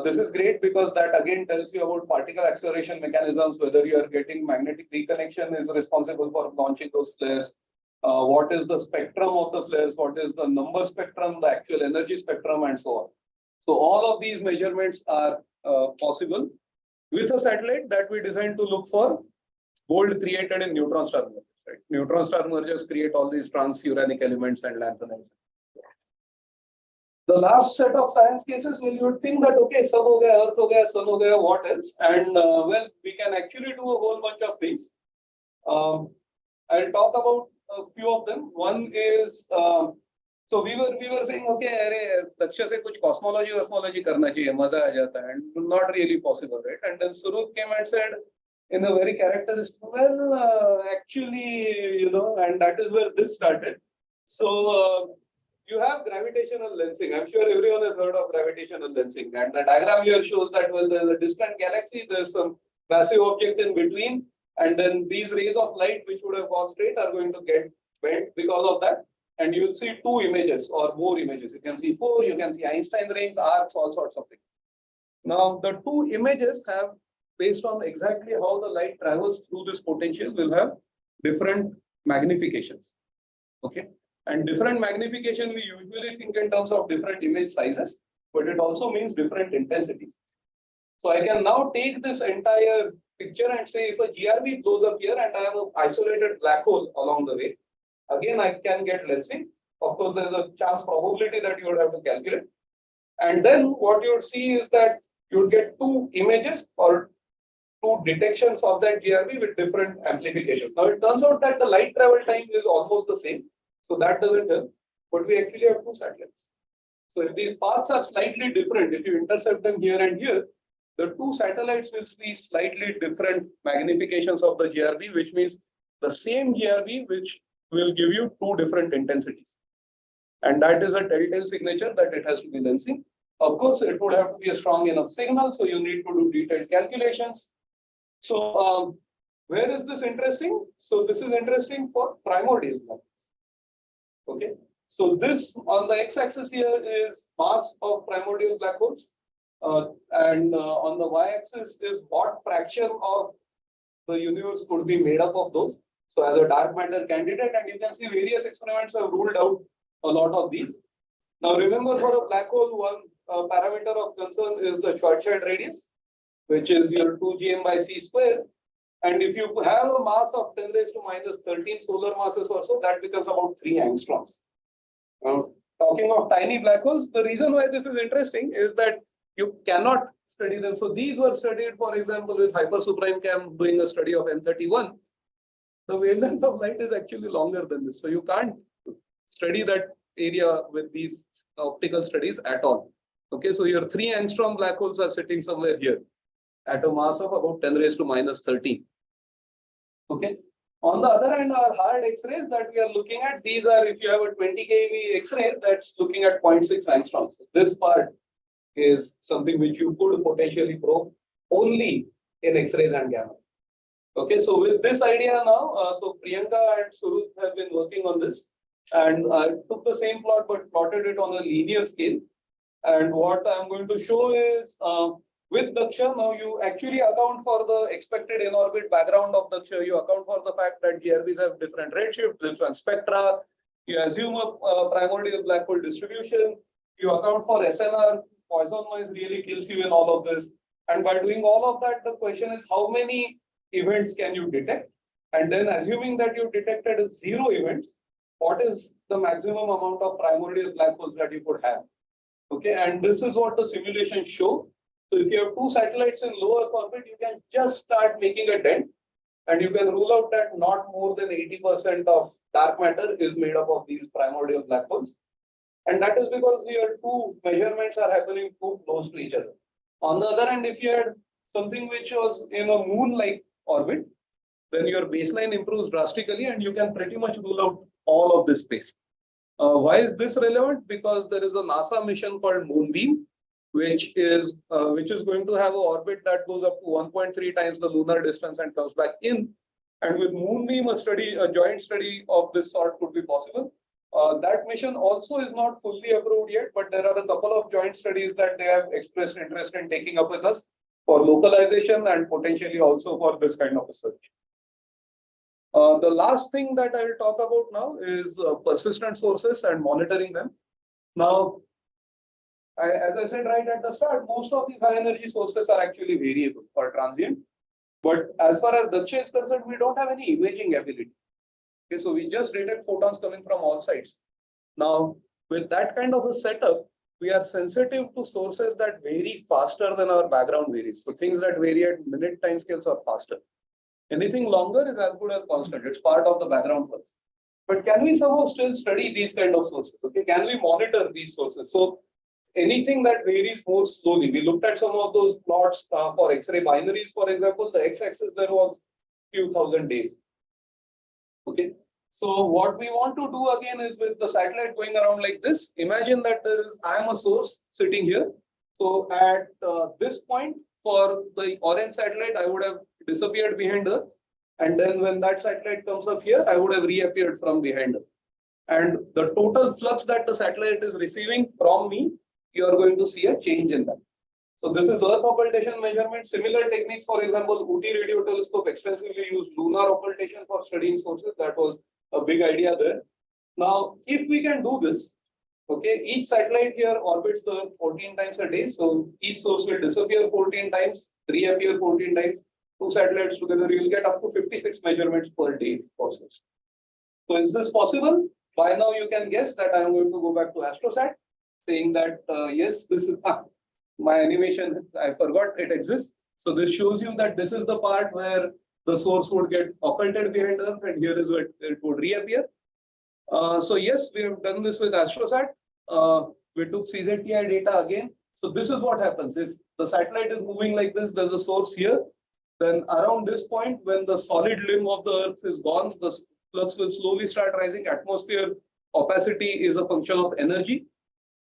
This is great because that again tells you about particle acceleration mechanisms, whether you are getting magnetic reconnection is responsible for launching those flares. What is the spectrum of the flares? What is the number spectrum, the actual energy spectrum, and so on. So all of these measurements are possible with a satellite that we designed to look for gold created in neutron star mergers. Right? Neutron star mergers create all these transuranic elements and lanthanides. The last set of science cases, well, you would think that, okay, sun ho gaya, earth ho gaya, sun ho gaya, what else? And well, we can actually do a whole bunch of things. I'll talk about a few of them. One is, so we were saying, okay, अरे Daksha से कुछ cosmology करना चाहिए, मजा आ जाता है, and not really possible, right? And then Surup came and said, in a very characteristic, well, actually, you know, and that is where this started. So you have gravitational lensing. I'm sure everyone has heard of gravitational lensing. And the diagram here shows that, well, there's a distant galaxy, there's some massive object in between, and then these rays of light, which would have gone straight, are going to get bent because of that. And you will see 2 images or more images. You can see 4, you can see Einstein rings, arcs, all sorts of things. Now, the 2 images have, based on exactly how the light travels through this potential, will have different magnifications. Okay. And different magnification, we usually think in terms of different image sizes, but it also means different intensities. So I can now take this entire picture and say if a GRB blows up here and I have an isolated black hole along the way, again I can get lensing. Of course, there is a chance probability that you would have to calculate. And then what you would see is that you would get two images or two detections of that GRB with different amplification. Now it turns out that the light travel time is almost the same, so that doesn't help. But we actually have two satellites. So if these paths are slightly different, if you intercept them here and here, the two satellites will see slightly different magnifications of the GRB, which means the same GRB which will give you two different intensities. And that is a telltale signature that it has to be lensing. Of course, it would have to be a strong enough signal, so you need to do detailed calculations. So where is this interesting? So this is interesting for primordial black holes. Okay. So this on the x-axis here is mass of primordial black holes. And on the y-axis is what fraction of the universe could be made up of those. So as a dark matter candidate, and you can see various experiments have ruled out a lot of these. Now remember, for a black hole, one parameter of concern is the Schwarzschild radius, which is your 2 by c square. And if you have a mass of 10 raised to minus 13 solar masses or so, that becomes about 3 angstroms. Now, talking of tiny black holes, the reason why this is interesting is that you cannot study them. So these were studied, for example, with hypersuprime cam doing a study of M31. The wavelength of light is actually longer than this. So you can't study that area with these optical studies at all. Okay, so your 3 angstrom black holes are sitting somewhere here at a mass of about 10 raised to minus 13. Okay. On the other hand, our hard X-rays that we are looking at, these are, if you have a 20 keV X-ray, that's looking at 0.6 angstroms. This part is something which you could potentially probe only in X-rays and gamma. Okay, so with this idea now, so Priyanka and Suruth have been working on this, and I took the same plot but plotted it on a linear scale. And what I'm going to show is with Daksha, now you actually account for the expected in-orbit background of Daksha. You account for the fact that GRBs have different redshift, different spectra. You assume a primordial black hole distribution. You account for SNR. Poisson noise really kills you in all of this. And by doing all of that, the question is how many events can you detect? And then assuming that you detected 0 events, what is the maximum amount of primordial black holes that you could have? Okay, and this is what the simulations show. So if you have 2 satellites in low Earth orbit, you can just start making a dent, and you can rule out that not more than 80% of dark matter is made up of these primordial black holes. And that is because your 2 measurements are happening too close to each other. On the other hand, if you had something which was in a moon-like orbit, then your baseline improves drastically and you can pretty much rule out all of this space. Why is this relevant? Because there is a NASA mission called Moonbeam, which is going to have an orbit that goes up to 1.3 times the lunar distance and comes back in. And with Moonbeam, a joint study of this sort could be possible. That mission also is not fully approved yet, but there are a couple of joint studies that they have expressed interest in taking up with us for localization and potentially also for this kind of research. The last thing that I will talk about now is persistent sources and monitoring them. Now, as I said right at the start, most of these high energy sources are actually variable or transient. But as far as Daksha is concerned, we don't have any imaging ability. Okay, so we just detect photons coming from all sides. Now, with that kind of a setup, we are sensitive to sources that vary faster than our background varies. So things that vary at minute timescales are faster. Anything longer is as good as constant. It's part of the background pulse. But can we somehow still study these kind of sources? Okay, can we monitor these sources? So anything that varies more slowly. We looked at some of those plots for X-ray binaries, for example. The x-axis there was few thousand days. Okay, so what we want to do again is with the satellite going around like this. Imagine that I am a source sitting here. So at this point for the orange satellite, I would have disappeared behind Earth. And then when that satellite comes up here, I would have reappeared from behind Earth. And the total flux that the satellite is receiving from me, you are going to see a change in that. So this is Earth occultation measurement. Similar techniques, for example, UT radio telescope extensively used lunar occultation for studying sources. That was a big idea there. Now, if we can do this, okay, each satellite here orbits the Earth 14 times a day. So each source will disappear 14 times, reappear 14 times. two satellites together, you'll get up to 56 measurements per day process. So is this possible? By now you can guess that I am going to go back to AstroSat, saying that yes, this is my animation. I forgot it exists. So this shows you that this is the part where the source would get occulted behind Earth, and here is where it would reappear. So yes, we have done this with AstroSat. We took CZTI data again. So this is what happens. If the satellite is moving like this, there's a source here. Then around this point, when the solid limb of the Earth is gone, the flux will slowly start rising. Atmosphere opacity is a function of energy.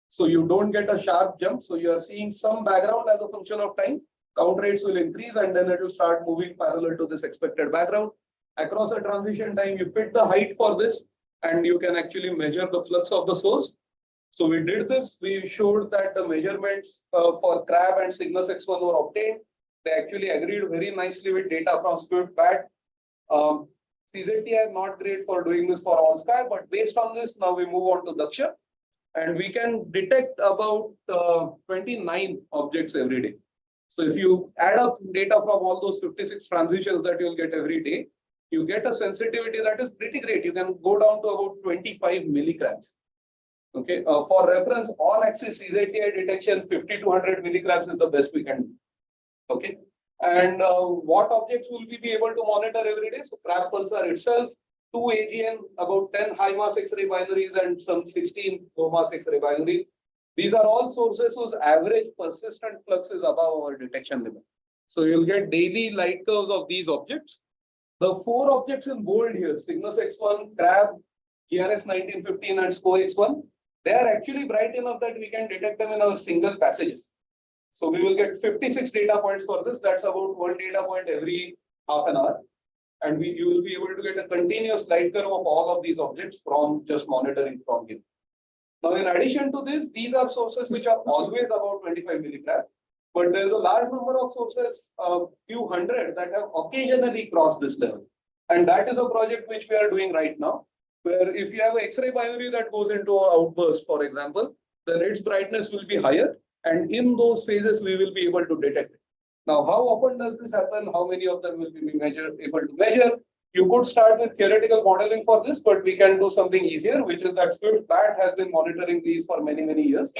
So you don't get a sharp jump. So you are seeing some background as a function of time. Count rates will increase and then it will start moving parallel to this expected background. Across a transition time, you fit the height for this and you can actually measure the flux of the source. So we did this. We showed that the measurements for Crab and Cygnus X1 were obtained. They actually agreed very nicely with data from Swift-BAT. CZTI is not great for doing this for all sky, but based on this, now we move on to Daksha. And we can detect about 29 objects every day. So if you add up data from all those 56 transitions that you'll get every day, you get a sensitivity that is pretty great. You can go down to about 25 milligrams. Okay, for reference, on-axis CZTI detection, 50 to 100 milligrams is the best we can do. Okay, and what objects will we be able to monitor every day? So Crab pulsar itself, 2 AGN, about 10 high mass X-ray binaries and some 16 low mass X-ray binaries. These are all sources whose average persistent flux is above our detection limit. So you'll get daily light curves of these objects. The 4 objects in bold here, Cygnus X1, Crab, GRS 1915 and SCO X1, they are actually bright enough that we can detect them in our single passages. So we will get 56 data points for this. That's about 1 data point every half an hour. And you will be able to get a continuous light curve of all of these objects from just monitoring from here. Now, in addition to this, these are sources which are always about 25 milligrams. But there's a large number of sources, a few hundred, that have occasionally crossed this level. And that is a project which we are doing right now, where if you have an X-ray binary that goes into an outburst, for example, then its brightness will be higher. And in those phases, we will be able to detect it. Now, how often does this happen? How many of them will be able to measure? You could start with theoretical modeling for this, but we can do something easier, which is that Swift-BAT has been monitoring these for many, many years.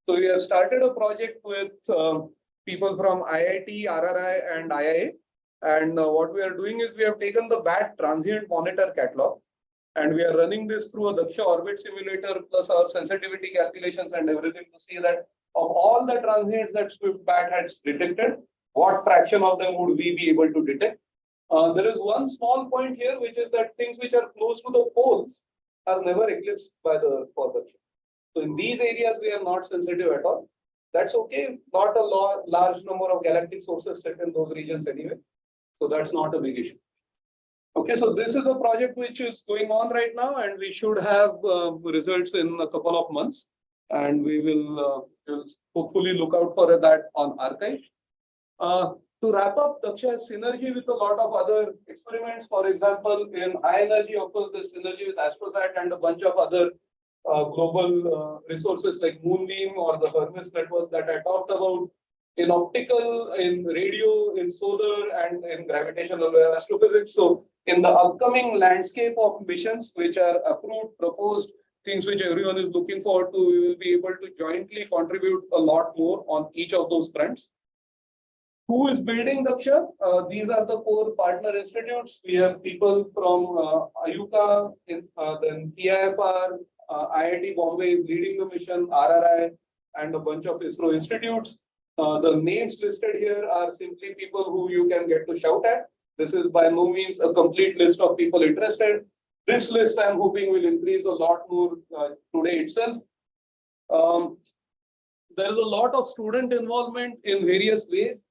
So we have started a project with people from IIT, RRI, and IIA. And what we are doing is we have taken the BAT transient monitor catalog, and we are running this through a Daksha orbit simulator plus our sensitivity calculations and everything to see that of all the transients that Swift-BAT has detected, what fraction of them would we be able to detect? There is one small point here, which is that things which are close to the poles are never eclipsed by the Earth for Daksha. So in these areas, we are not sensitive at all. That's okay. Not a large number of galactic sources sit in those regions anyway. So that's not a big issue. Okay, so this is a project which is going on right now, and we should have results in a couple of months. And we will hopefully look out for that on archive. To wrap up, Daksha has synergy with a lot of other experiments. For example, in high energy, of course, there's synergy with AstroSat and a bunch of other global resources like Moonbeam or the Hermes network that I talked about. In optical, in radio, in solar, and in gravitational astrophysics. So in the upcoming landscape of missions which are approved, proposed, things which everyone is looking forward to, we will be able to jointly contribute a lot more on each of those fronts. Who is building Daksha? These are the core partner institutes. We have people from IUCAA, then TIFR, IIT Bombay is leading the mission, RRI, and a bunch of ISRO institutes. The names listed here are simply people who you can get to shout at. This is by no means a complete list of people interested. This list I'm hoping will increase a lot more today itself. There is a lot of student involvement in various ways.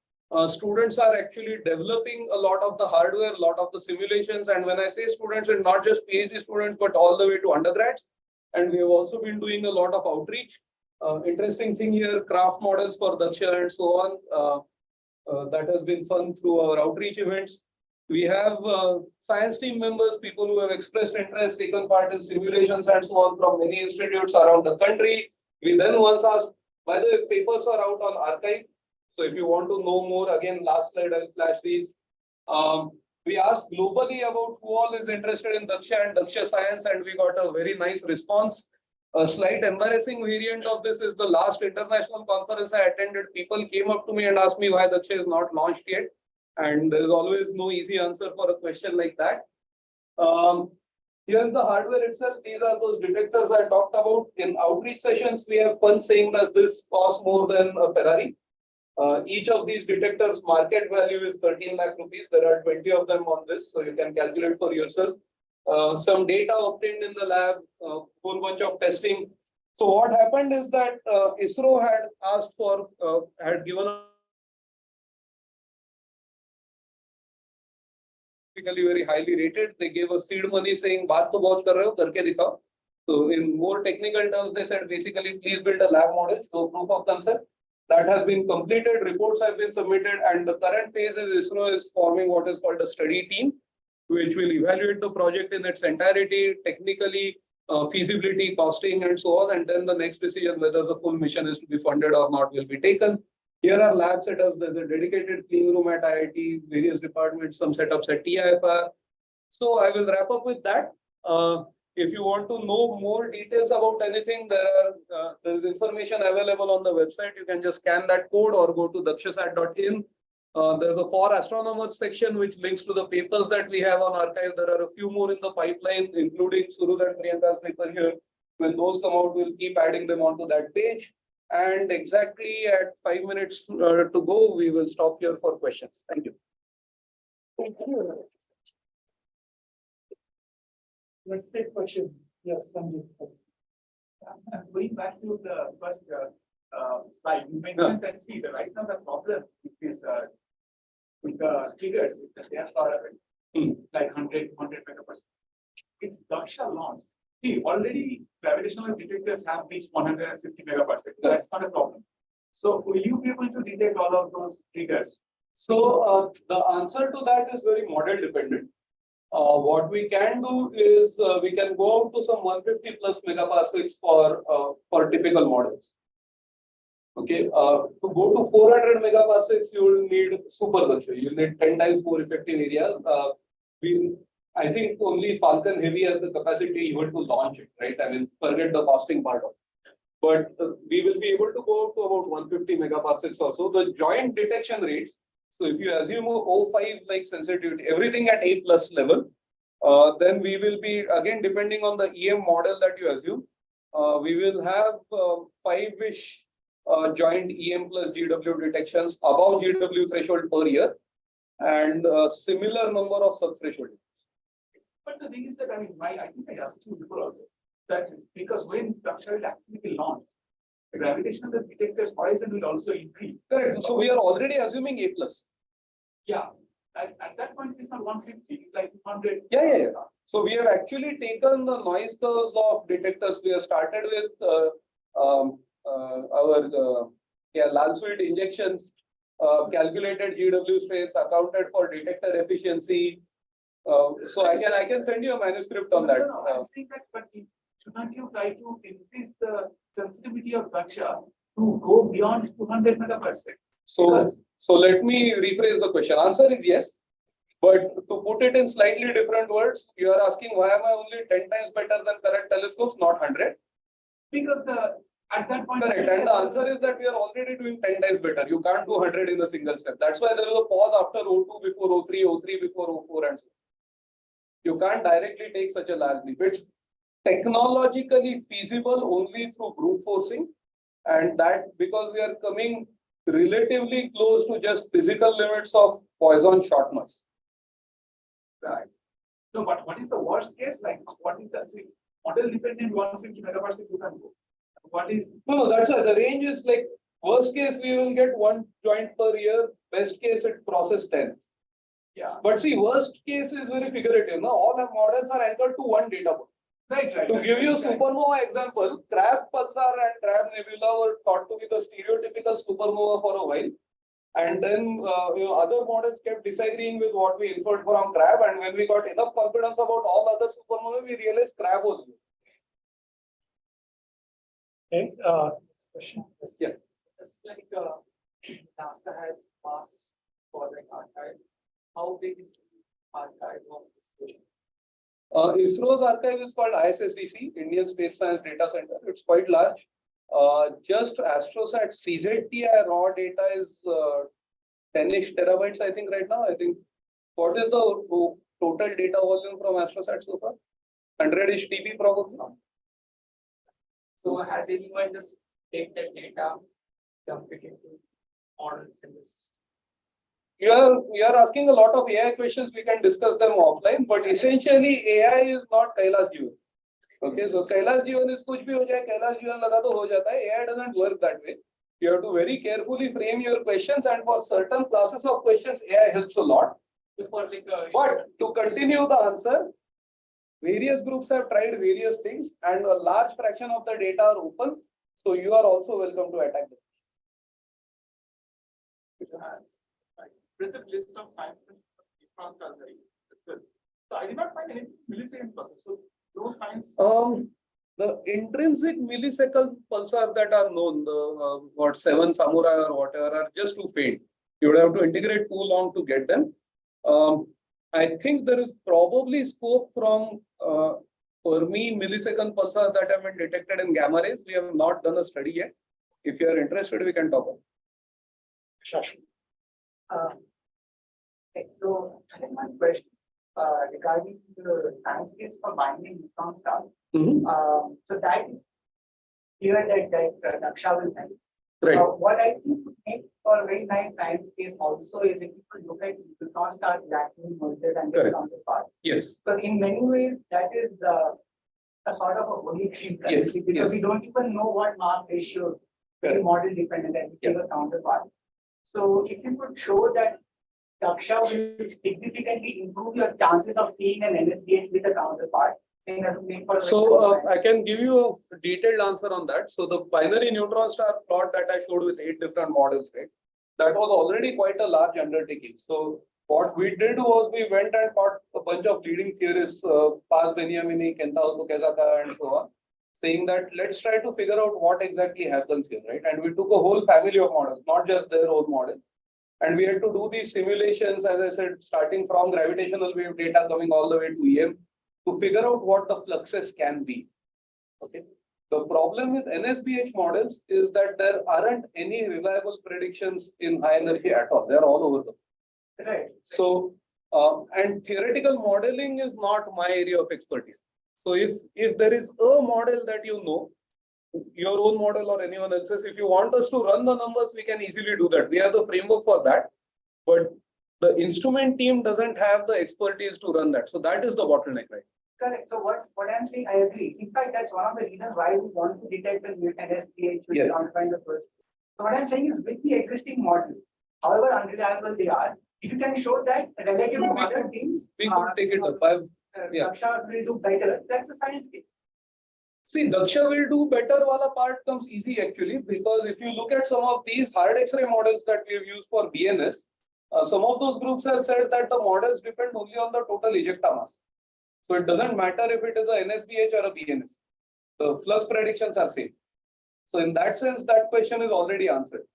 Students are actually developing a lot of the hardware, a lot of the simulations. And when I say students, it's not just PhD students, but all the way to undergrads. And we have also been doing a lot of outreach. Interesting thing here, craft models for Daksha and so on. That has been fun through our outreach events. We have science team members, people who have expressed interest, taken part in simulations and so on from many institutes around the country. We then once asked, by the way, papers are out on archive. So if you want to know more, again, last slide, I'll flash these. We asked globally about who all is interested in Daksha and Daksha science, and we got a very nice response. A slight embarrassing variant of this is the last international conference I attended. People came up to me and asked me why Daksha is not launched yet. And there is always no easy answer for a question like that. Here's the hardware itself. These are those detectors I talked about. In outreach sessions, we have fun saying that this costs more than a Ferrari. Each of these detectors market value is 13 lakh rupees. There are 20 of them on this, so you can calculate for yourself. Some data obtained in the lab, a whole bunch of testing. So what happened is that ISRO had asked for, had given a very highly rated. They gave us seed money saying, "Baat to bahut kar rahe ho, karke dikhao." So in more technical terms, they said basically, please build a lab model, so proof of concept. That has been completed. Reports have been submitted, and the current phase is ISRO is forming what is called a study team, which will evaluate the project in its entirety, technically, feasibility, costing, and so on. And then the next decision whether the full mission is to be funded or not will be taken. Here are lab setups. There's a dedicated clean room at IIT, various departments, some setups at TIFR. So I will wrap up with that. If you want to know more details about anything, there is information available on the website. You can just scan that code or go to dakshasat.in. There's a for astronomers section which links to the papers that we have on archive. There are a few more in the pipeline, including Surud and Priyanka's paper here. When those come out, we'll keep adding them onto that page. And exactly at 5 minutes to go, we will stop here for questions. Thank you. Thank you. Let's take questions. Yes, thank you. Going back to the first slide, you mentioned that see the right now the problem is with the triggers is that they are far away, like 100 megapascals. It's Daksha launched. See, already gravitational detectors have reached 150 megapascals. That's not a problem. So will you be able to detect all of those triggers? So the answer to that is very model dependent. What we can do is we can go up to some 150 plus megapascals for typical models. Okay, to go to 400 megapascals, you will need super Daksha. You will need 10 times more effective area. I think only Falcon Heavy has the capacity even to launch it, right? I mean, forget the costing part of it. But we will be able to go up to about 150 megapascals or so. The joint detection rates. So if you assume 0.5 like sensitivity, everything at A plus level, then we will be, again, depending on the EM model that you assume, we will have 5-ish joint EM plus GW detections above GW threshold per year, and a similar number of sub-threshold. But the thing is that, I mean, I think I asked you before also, that is because when Daksha will actually be launched, the gravitational detectors horizon will also increase. Correct. So we are already assuming A plus. Yeah. At that point, it's not 150, it's like 200. Yeah. So we have actually taken the noise curves of detectors. We have started with our Lal suite injections, calculated GW strains, accounted for detector efficiency. So I can send you a manuscript on that. No, I'm saying that, but shouldn't you try to increase the sensitivity of Daksha to go beyond 200 megapascals? So let me rephrase the question. Answer is yes. But to put it in slightly different words, you are asking why am I only 10 times better than current telescopes, not 100? Because at that point. Correct. And the answer is that we are already doing 10 times better. You can't do 100 in a single step. That's why there is a pause after O2 before O3, O3 before O4 and so on. You can't directly take such a large leap. It's technologically feasible only through brute forcing, and that because we are coming relatively close to just physical limits of Poisson short noise. Right. No, but what is the worst case? Like, what is the model dependent 150 megapascals you can go? What is no, that's why the range is like worst case we will get 1 joint per year, best case it process 10. Yeah. But see, worst case is very figurative. Now all our models are anchored to one data point. Right. To give you supernova example, Crab pulsar and Crab nebula were thought to be the stereotypical supernova for a while. And then other models kept disagreeing with what we inferred from Crab. And when we got enough confidence about all other supernovae, we realized Crab was good. Okay. Question. Yeah. It's like NASA has asked for like archive How big is the archive of this? ISRO's archive is called ISSDC, Indian Space Science Data Center. It's quite large. Just AstroSat CZTI raw data is 10-ish terabytes, I think, right now. I think, what is the total data volume from AstroSat so far? 100-ish TB probably. So has anyone just take that data, dump it into models in this? You are asking a lot of AI questions. We can discuss them offline, but essentially AI is not Kailash Jivan. Okay, so Kailash Jivan is kuch bhi ho jaye, Kailash Jivan laga to ho jata hai. AI doesn't work that way. You have to very carefully frame your questions, and for certain classes of questions, AI helps a lot. But to continue the answer, various groups have tried various things, and a large fraction of the data are open. So you are also welcome to attack them. Present list of science transfers. So I did not find any millisecond process. So those science. The intrinsic millisecond pulsar that are known, the what 7 samurai or whatever, are just too faint. You would have to integrate too long to get them. I think there is probably scope from Fermi millisecond pulsars that have been detected in gamma rays. We have not done a study yet. If you are interested, we can talk about it. So, I have one question regarding the timescales for binding neutron stars. So that here that Daksha will help. Right. What I think would make for a very nice science case also is if people look at neutron star galactic mergers and their counterparts. Yes. So in many ways, that is a sort of a holy grail, yes, because we don't even know what mass ratio very model dependent and we give a counterpart. So if you could show that Daksha will significantly improve your chances of seeing an NSBH with a counterpart. So I can give you a detailed answer on that. So the binary neutron star plot that I showed with 8 different models, right? That was already quite a large undertaking. So what we did was we went and got a bunch of leading theorists, Paz Beniamini, Kentaro Kezaka, and so on, saying that let's try to figure out what exactly happens here, right? And we took a whole family of models, not just their own model. And we had to do these simulations, as I said, starting from gravitational wave data coming all the way to EM, to figure out what the fluxes can be. Okay. The problem with NSBH models is that there aren't any reliable predictions in high energy at all. They're all over the place. Right. So, and theoretical modeling is not my area of expertise. So if there is a model that you know, your own model or anyone else's, if you want us to run the numbers, we can easily do that. We have the framework for that, but the instrument team doesn't have the expertise to run that. So that is the bottleneck, right? Correct. So what I'm saying, I agree. In fact, that's one of the reasons why we want to detect the NSBH which is undefined the first. So what I'm saying is with the existing models, however unreliable they are, if you can show that relative to other things, we could take it up. Daksha will do better. That's the science case. See, Daksha will do better wala part comes easy actually, because if you look at some of these hard X-ray models that we have used for BNS, some of those groups have said that the models depend only on the total ejecta mass. So it doesn't matter if it is a NSBH or a BNS. The flux predictions are same. So in that sense, that question is already answered.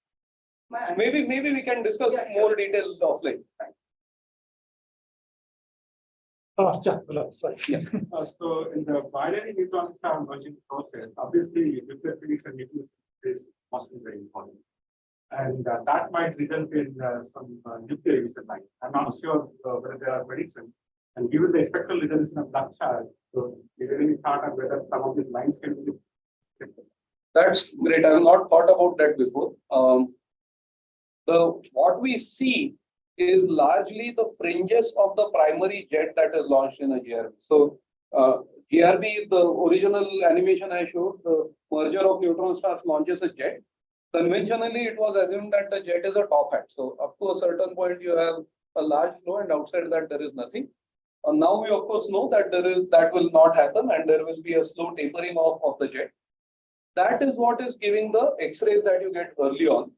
Maybe we can discuss more detail offline. Sorry. So in the binary neutron star merging process, obviously nuclear physics and nuclear is must be very important. And that might result in some nuclear emission line. I'm not sure whether there are predictions. And given the spectral resolution of Daksha, so is there any thought on whether some of these lines can be? That's great. I have not thought about that before. What we see is largely the fringes of the primary jet that is launched in a GRB. So GRB, the original animation I showed, the merger of neutron stars launches a jet. Conventionally, it was assumed that the jet is a top hat. So up to a certain point, you have a large flow, and outside that there is nothing. Now we of course know that that will not happen, and there will be a slow tapering off of the jet. That is what is giving the X-rays that you get early on.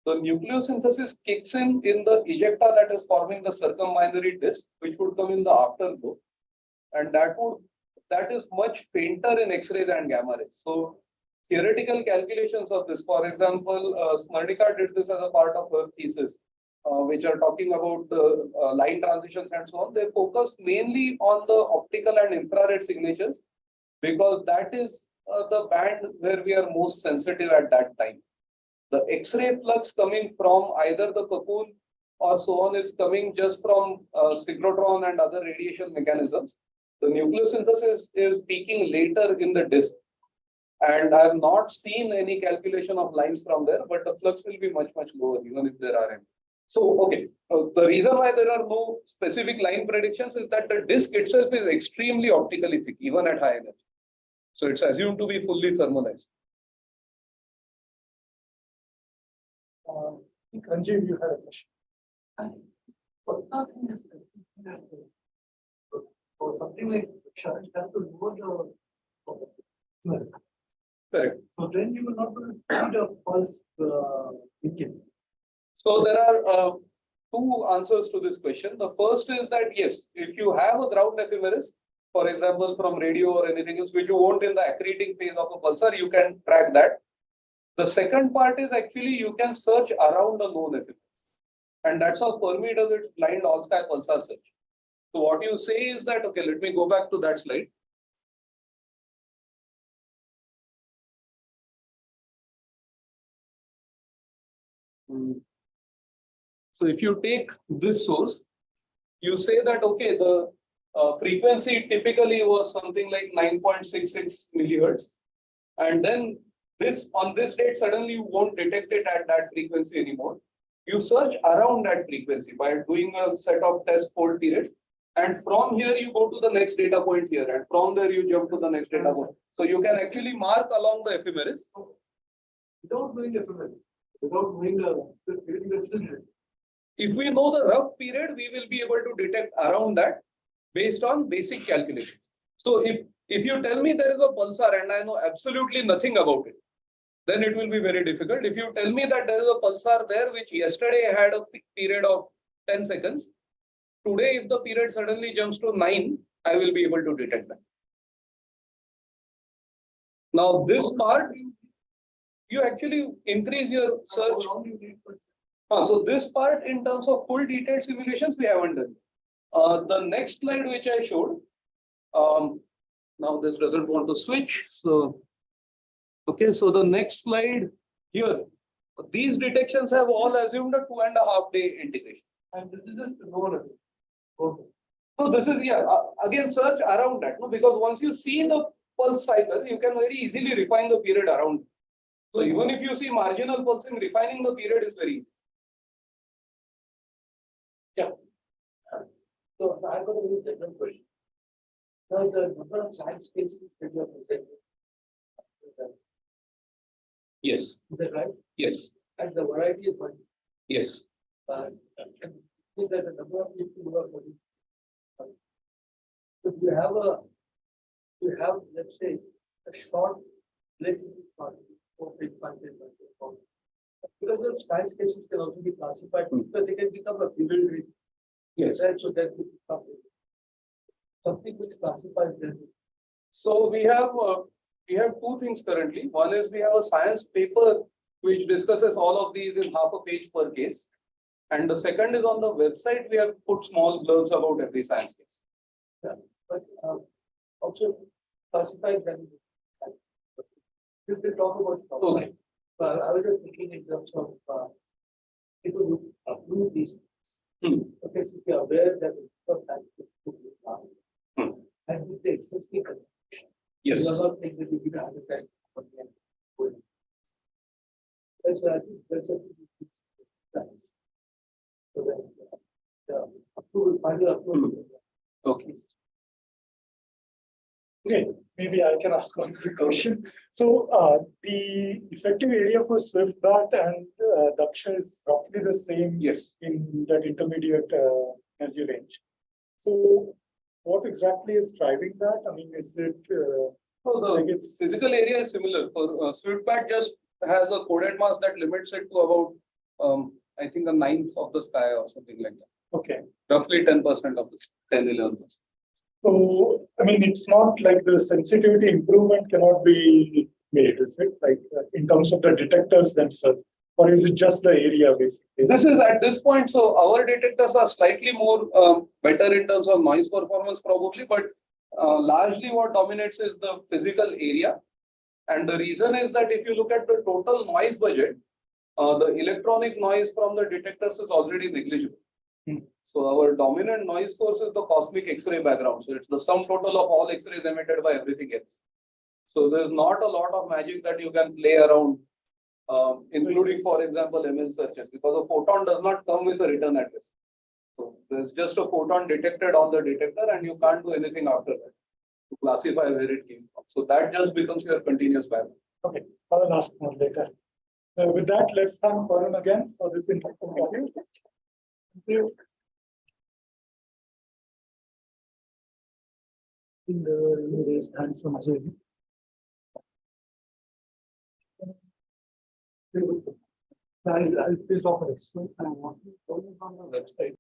The nucleosynthesis kicks in the ejecta that is forming the circumbinary disk, which would come in the afterglow, and that is much fainter in X-rays and gamma rays. So theoretical calculations of this, for example, Smerdika did this as a part of her thesis. which are talking about the line transitions and so on, they focus mainly on the optical and infrared signatures because that is the band where we are most sensitive at that time. The X-ray flux coming from either the cocoon or so on is coming just from synchrotron and other radiation mechanisms. The nucleosynthesis is peaking later in the disk. And I have not seen any calculation of lines from there, but the flux will be much, much lower, even if there are any. So, okay, the reason why there are no specific line predictions is that the disk itself is extremely optically thick, even at high energy. So, it's assumed to be fully thermalized. I think Ranjiv, you had a question. Or something like charge have to know the Correct. so then you will not find a pulse engine. So there are two answers to this question. The first is that yes, if you have a ground ephemeris, for example, from radio or anything else, which you want in the accreting phase of a pulsar, you can track that. The second part is actually you can search around a known ephemeris. And that's how Fermi does its blind all-sky pulsar search. So what you say is that, okay, let me go back to that slide. So if you take this source, you say that, okay, the frequency typically was something like 9.66 millihertz. And then this on this date, suddenly you won't detect it at that frequency anymore. You search around that frequency by doing a set of test hold periods. And from here, you go to the next data point here. And from there, you jump to the next data point. So you can actually mark along the ephemeris. Without knowing the ephemeris, without knowing the if we know the rough period, we will be able to detect around that based on basic calculations. So if you tell me there is a pulsar and I know absolutely nothing about it, then it will be very difficult. If you tell me that there is a pulsar there, which yesterday had a period of 10 seconds, today if the period suddenly jumps to 9, I will be able to detect that. Now this part, you actually increase your search. So this part in terms of full detailed simulations, we haven't done. The next slide which I showed, now this doesn't want to switch. So, okay, so the next slide here, these detections have all assumed a 2.5 day integration. And this is just the known. So this is, yeah, again, search around that, no? Because once you see the pulse cycle, you can very easily refine the period around. So even if you see marginal pulsing, refining the period is very easy. Yeah. So I've got a very different question. Now the number of science cases that you are presenting. Yes. Is that right? Yes. And the variety of one. Yes. And see that the number of people who are working. If you have, let's say, a short relatively short, because the science cases can also be classified because they can become a bewildering. Yes. Right? So that would become something which classifies them. So we have two things currently. One is we have a science paper which discusses all of these in half a page per case. And the second is on the website, we have put small blurbs about every science case. Yeah, but also classified them. We will talk about. Okay. I was just thinking in terms of people who approve these. Okay, so we are aware that and with the existing condition. Yes. You are not saying that you give 100%. That's why I think that's a so that the approval, final approval. Okay. Okay, maybe I can ask one quick question. So the effective area for Swift-Bat and Daksha is roughly the same. Yes. In that intermediate energy range. So what exactly is driving that? I mean, is it So the like it's physical area is similar. For Swift-Bat just has a coded mass that limits it to about I think a ninth of the sky or something like that. okay? Roughly 10% of the 10-11%. So I mean, it's not like the sensitivity improvement cannot be made, is it? Like in terms of the detectors themselves. or is it just the area basically? This is at this point, so our detectors are slightly more better in terms of noise performance probably, but largely what dominates is the physical area. And the reason is that if you look at the total noise budget, the electronic noise from the detectors is already negligible. So our dominant noise source is the cosmic X-ray background. So it's the sum total of all X-rays emitted by everything else. So there's not a lot of magic that you can play around, including, for example, ML searches, because a photon does not come with a return address. So there's just a photon detected on the detector, and you can't do anything after that to classify where it came from. So that just becomes your continuous background. Okay, I will ask more later. With that, let's thank Varun again for this interesting value. Thank you. In the raised hand from Zoom. I'll please offer this. I want to go on the website.